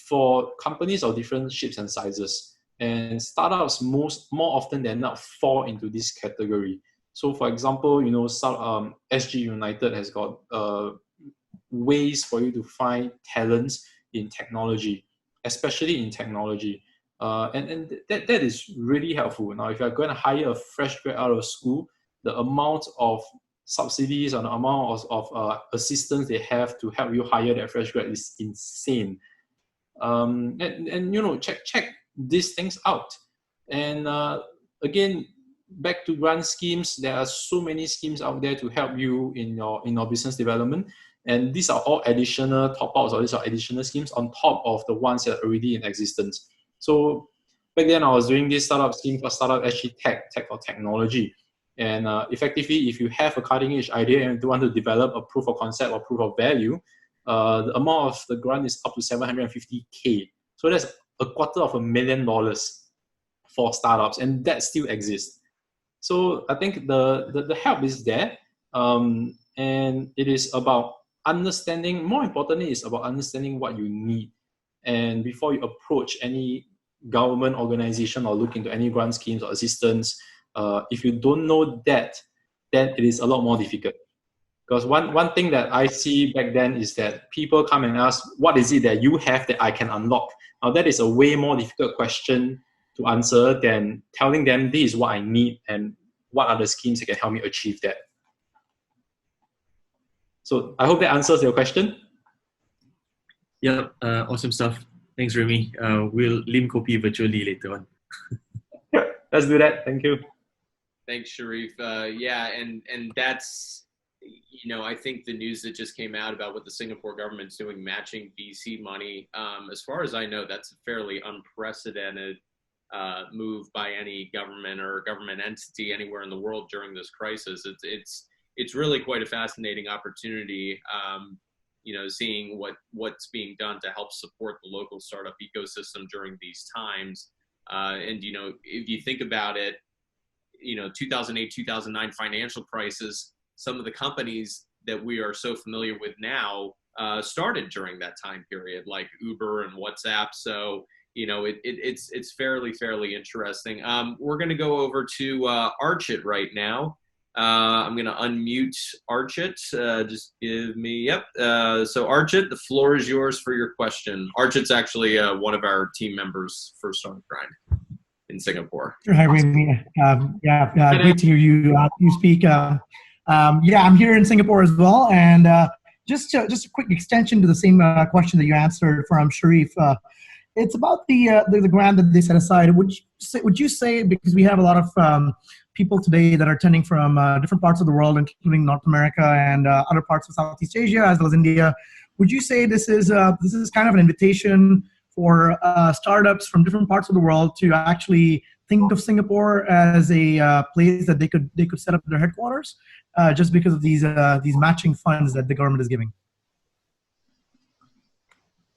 for companies of different shapes and sizes. And startups more often than not fall into this category. So, for example, SG United has got ways for you to find talents in technology, especially in technology. And that is really helpful. Now, if you're going to hire a fresh grad out of school, the amount of subsidies and the amount of assistance they have to help you hire that fresh grad is insane. And check these things out. And again, back to grant schemes, there are so many schemes out there to help you in your business development. And these are all additional top-ups, or these are additional schemes on top of the ones that are already in existence. So back then, I was doing this startup scheme for Startup SG Tech for technology. And effectively, if you have a cutting-edge idea and you want to develop a proof of concept or proof of value, the amount of the grant is up to $750K. So that's $250,000 for startups, and that still exists. So I think the help is there, and it is about understanding. More importantly, it's about understanding what you need, and before you approach any government organization or look into any grant schemes or assistance, if you don't know that, then it is a lot more difficult. Because one thing that I see back then is that people come and ask, what is it that you have that I can unlock? Now that is a way more difficult question to answer than telling them this is what I need and what are the schemes that can help me achieve that. So I hope that answers your question. Yeah, awesome stuff. Thanks, Remy. We'll lim copy virtually later on. Let's do that. Thank you. Thanks, Sharif. Yeah, and that's, I think the news that just came out about what the Singapore government's doing, matching VC money, as far as I know, that's a fairly unprecedented move by any government or government entity anywhere in the world during this crisis. It's really quite a fascinating opportunity, seeing what's being done to help support the local startup ecosystem during these times. And if you think about it, 2008, 2009 financial crisis, some of the companies that we are so familiar with now started during that time period, like Uber and WhatsApp. So it's fairly interesting. We're going to go over to Archit right now. I'm going to unmute Archit. Just give me, yep. So Archit, the floor is yours for your question. Archit's actually one of our team members for Startup Grind in Singapore. Sure. Hi, Remy. Great to hear you speak. I'm here in Singapore as well. And just a quick extension to the same question that you answered from Sharif. It's about the grant that they set aside. Would you say, because we have a lot of people today that are attending from different parts of the world, including North America and other parts of Southeast Asia as well as India, would you say this is kind of an invitation for startups from different parts of the world to actually think of Singapore as a place that they could set up their headquarters, just because of these matching funds that the government is giving?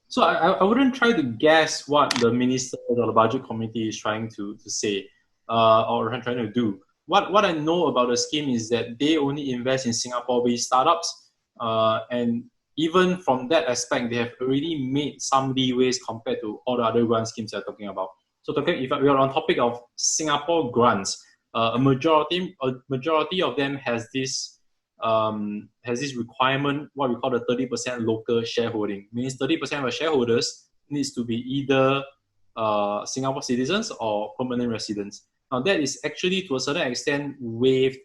So I wouldn't try to guess what the minister or the budget committee is trying to say or trying to do. What I know about the scheme is that they only invest in Singapore-based startups, and even from that aspect, they have already made some leeways compared to all the other grant schemes they're talking about. So if we are on topic of Singapore grants, a majority of them has this requirement, what we call the 30% local shareholding. Means 30% of the shareholders needs to be either Singapore citizens or permanent residents. Now that is actually to a certain extent waived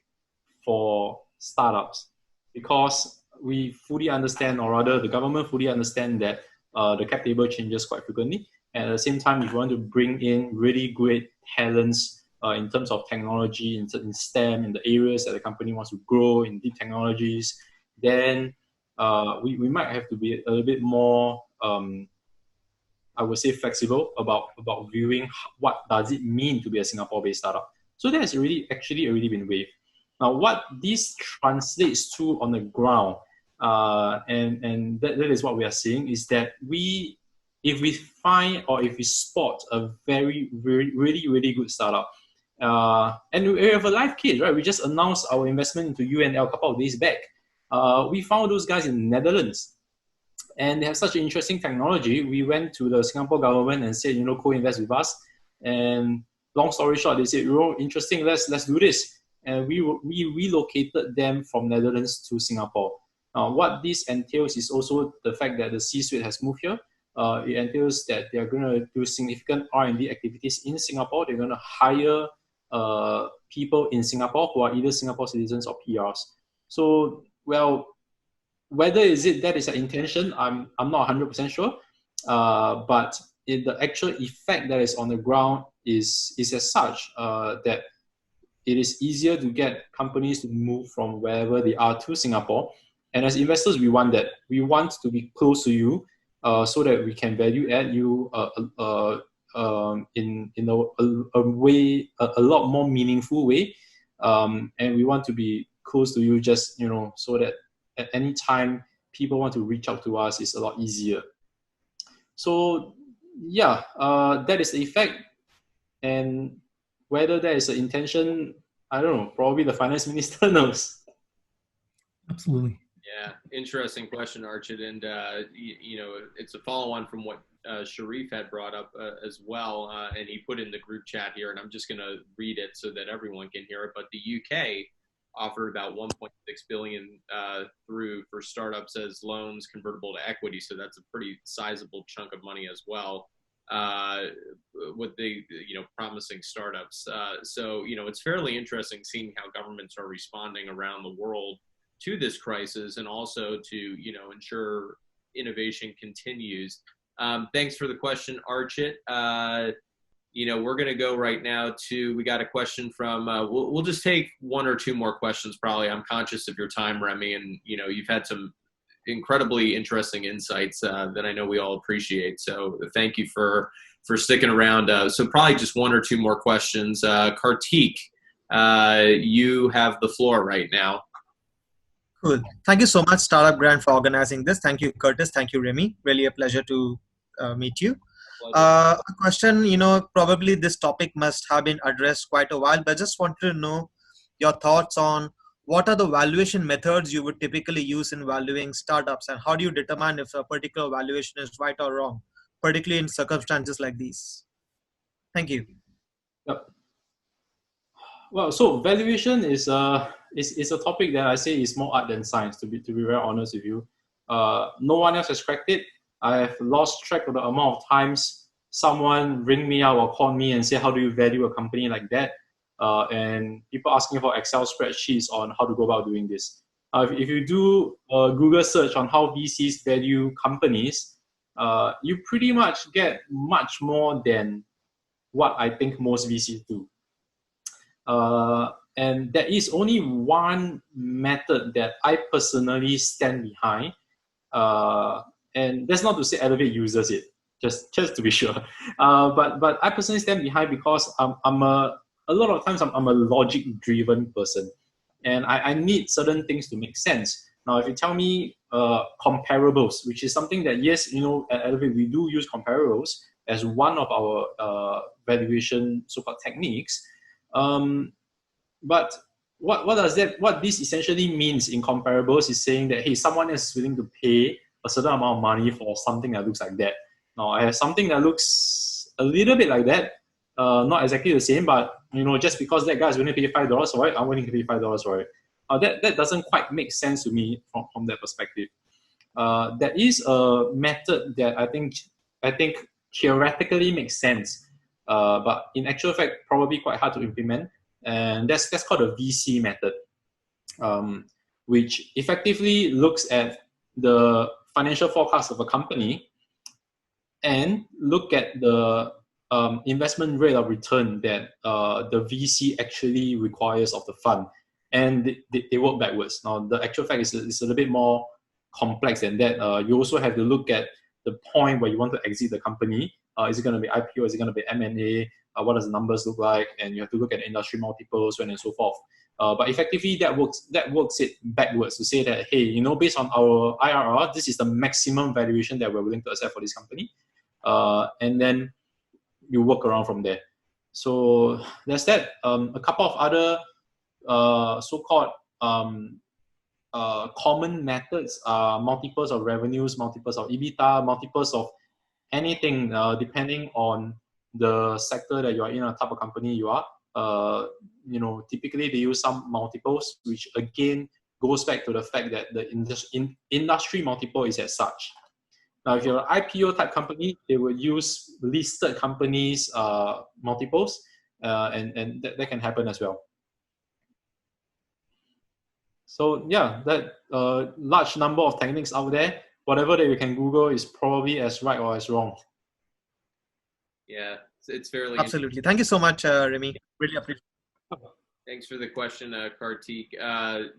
for startups, because we fully understand, or rather the government fully understand, that the cap table changes quite frequently. And at the same time, if you want to bring in really great talents in terms of technology, in STEM, in the areas that the company wants to grow, in deep technologies, then we might have to be a little bit more, I would say, flexible about viewing what does it mean to be a Singapore-based startup. So that has actually already been waived. Now, what this translates to on the ground, and that is what we are seeing, is that if we find or if we spot a really good startup, and we have a live case, right? We just announced our investment into UNL a couple of days back. We found those guys in the Netherlands, and they have such an interesting technology. We went to the Singapore government and said, co-invest with us. And long story short, they said, interesting, let's do this. And we relocated them from Netherlands to Singapore. What this entails is also the fact that the C-suite has moved here. It entails that they are going to do significant R&D activities in Singapore. They're going to hire people in Singapore who are either Singapore citizens or PRs. So, whether that is an intention, I'm not 100% sure. But the actual effect that is on the ground is as such that it is easier to get companies to move from wherever they are to Singapore. And as investors, we want that. We want to be close to you so that we can value add you in a way, a lot more meaningful way. And we want to be close to you just, so that at any time people want to reach out to us, it's a lot easier. So yeah, that is the effect. And whether there is an intention, I don't know, probably the finance minister knows. Absolutely. Yeah, interesting question, Archit. And, it's a follow-on from what Sharif had brought up as well. And he put in the group chat here, and I'm just going to read it so that everyone can hear it. But the UK offered about 1.6 billion through for startups as loans convertible to equity. So that's a pretty sizable chunk of money as well. With the promising startups. So it's fairly interesting seeing how governments are responding around the world to this crisis, and also to ensure innovation continues. Thanks for the question, Archit. We're going to go right now to, we got a question from, we'll just take one or two more questions probably. I'm conscious of your time, Remy, and you've had some incredibly interesting insights that I know we all appreciate. So thank you for sticking around. So probably just one or two more questions. Kartik, you have the floor right now. Cool. Thank you so much, Startup Grant, for organizing this. Thank you, Curtis. Thank you, Remy. Really a pleasure to meet you. A question, probably this topic must have been addressed quite a while, but I just wanted to know your thoughts on what are the valuation methods you would typically use in valuing startups, and how do you determine if a particular valuation is right or wrong, particularly in circumstances like these? Thank you. Yep. Well, so valuation is a topic that I say is more art than science, to be very honest with you. No one else has cracked it. I have lost track of the amount of times someone ring me out or call me and say, how do you value a company like that? And people asking for Excel spreadsheets on how to go about doing this. If you do a Google search on how VCs value companies, you pretty much get much more than what I think most VCs do. And there is only one method that I personally stand behind. And that's not to say Elevate uses it, just to be sure. But I personally stand behind because a lot of times I'm a logic-driven person, and I need certain things to make sense. Now, if you tell me comparables, which is something that, yes, at Elevate we do use comparables as one of our valuation so-called techniques. But what this essentially means in comparables is saying that, hey, someone else is willing to pay a certain amount of money for something that looks like that. Now, I have something that looks a little bit like that, not exactly the same, but just because that guy is willing to pay $5 for it, I'm willing to pay $5 for it. That doesn't quite make sense to me from that perspective. There is a method that I think theoretically makes sense, but in actual fact probably quite hard to implement, and that's called the VC method, which effectively looks at the financial forecast of a company and look at the investment rate of return that the VC actually requires of the fund, and they work backwards. Now, the actual fact is a little bit more complex than that. You also have to look at the point where you want to exit the company. Is it going to be IPO? Is it going to be M&A? What does the numbers look like? And you have to look at industry multiples, so on and so forth. But effectively, that works it backwards to say that, hey, based on our IRR, this is the maximum valuation that we're willing to accept for this company. And then you work around from there. So there's that. A couple of other so-called common methods are multiples of revenues, multiples of EBITDA, multiples of anything, depending on the sector that you are in, or type of company you are. Typically they use some multiples, which again goes back to the fact that the industry multiple is as such. Now, if you're an IPO type company, they will use listed companies multiples, and that can happen as well. So yeah, that large number of techniques out there, whatever that you can Google is probably as right or as wrong. Yeah, it's fairly absolutely. Thank you so much, Remy. Really appreciate it. Thanks for the question, Kartik.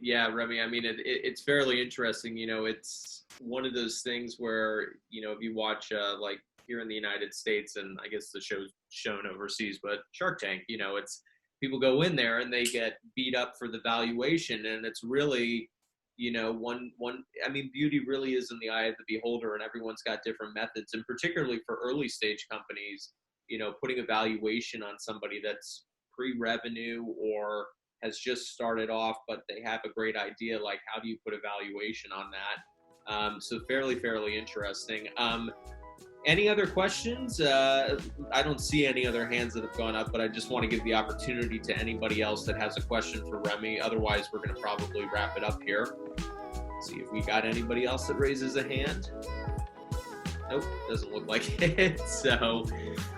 Yeah, Remy, I mean, it's fairly interesting. You know, it's one of those things where, you know, if you watch like here in the United States, and I guess the show's shown overseas, but Shark Tank, you know, it's people go in there and they get beat up for the valuation, and it's really, you know, I mean, beauty really is in the eye of the beholder, and everyone's got different methods, and particularly for early stage companies, you know, putting a valuation on somebody that's pre-revenue or has just started off, but they have a great idea, like how do you put a valuation on that? So fairly interesting. Any other questions? I don't see any other hands that have gone up, but I just want to give the opportunity to anybody else that has a question for Remy. Otherwise, we're going to probably wrap it up here. See if we got anybody else that raises a hand. Nope, doesn't look like it. So,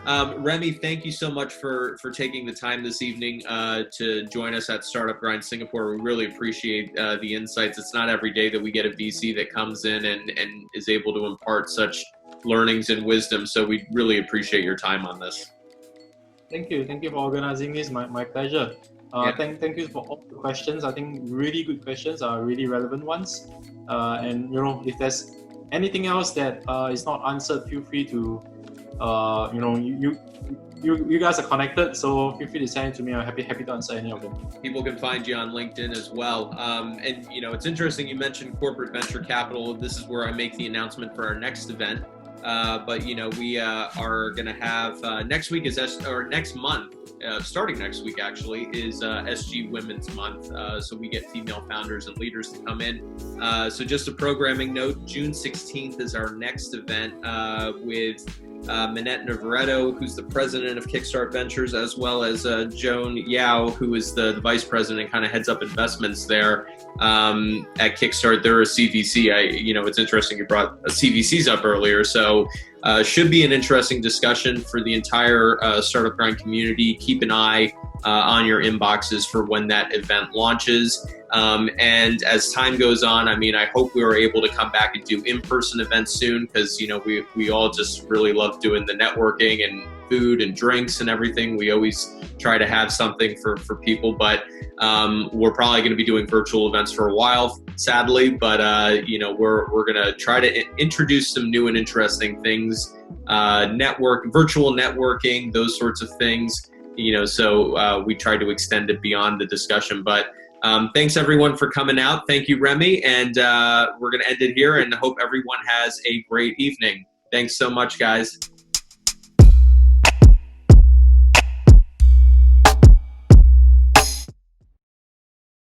Remy, thank you so much for taking the time this evening to join us at Startup Grind Singapore. We really appreciate the insights. It's not every day that we get a VC that comes in and is able to impart such learnings and wisdom. So we really appreciate your time on this. Thank you for organizing this. My pleasure. Yeah. Thank you for all the questions. I think really good questions are really relevant ones. And you know, if there's anything else that is not answered, feel free to, you know, you guys are connected, so feel free to send it to me. I'm happy to answer any of them. People can find you on LinkedIn as well. And you know, it's interesting you mentioned corporate venture capital. This is where I make the announcement for our next event. But you know, we are going to have next month, starting next week actually, is SG Women's Month. So we get female founders and leaders to come in. So just a programming note: June 16th is our next event with Minette Navarretto, who's the president of Kickstart Ventures, as well as Joan Yao, who is the vice president, kind of heads up investments there at Kickstart. They're a CVC. You know, it's interesting you brought CVCs up earlier. So should be an interesting discussion for the entire Startup Grind community. Keep an eye on your inboxes for when that event launches. And as time goes on, I mean, I hope we are able to come back and do in-person events soon, because, you know, we all just really love doing the networking and food and drinks and everything. We always try to have something for people, but we're probably going to be doing virtual events for a while, sadly. But, you know, we're going to try to introduce some new and interesting things, virtual networking, those sorts of things, you know, so we try to extend it beyond the discussion. But thanks everyone for coming out. Thank you, Remy. And we're going to end it here and hope everyone has a great evening. Thanks so much, guys.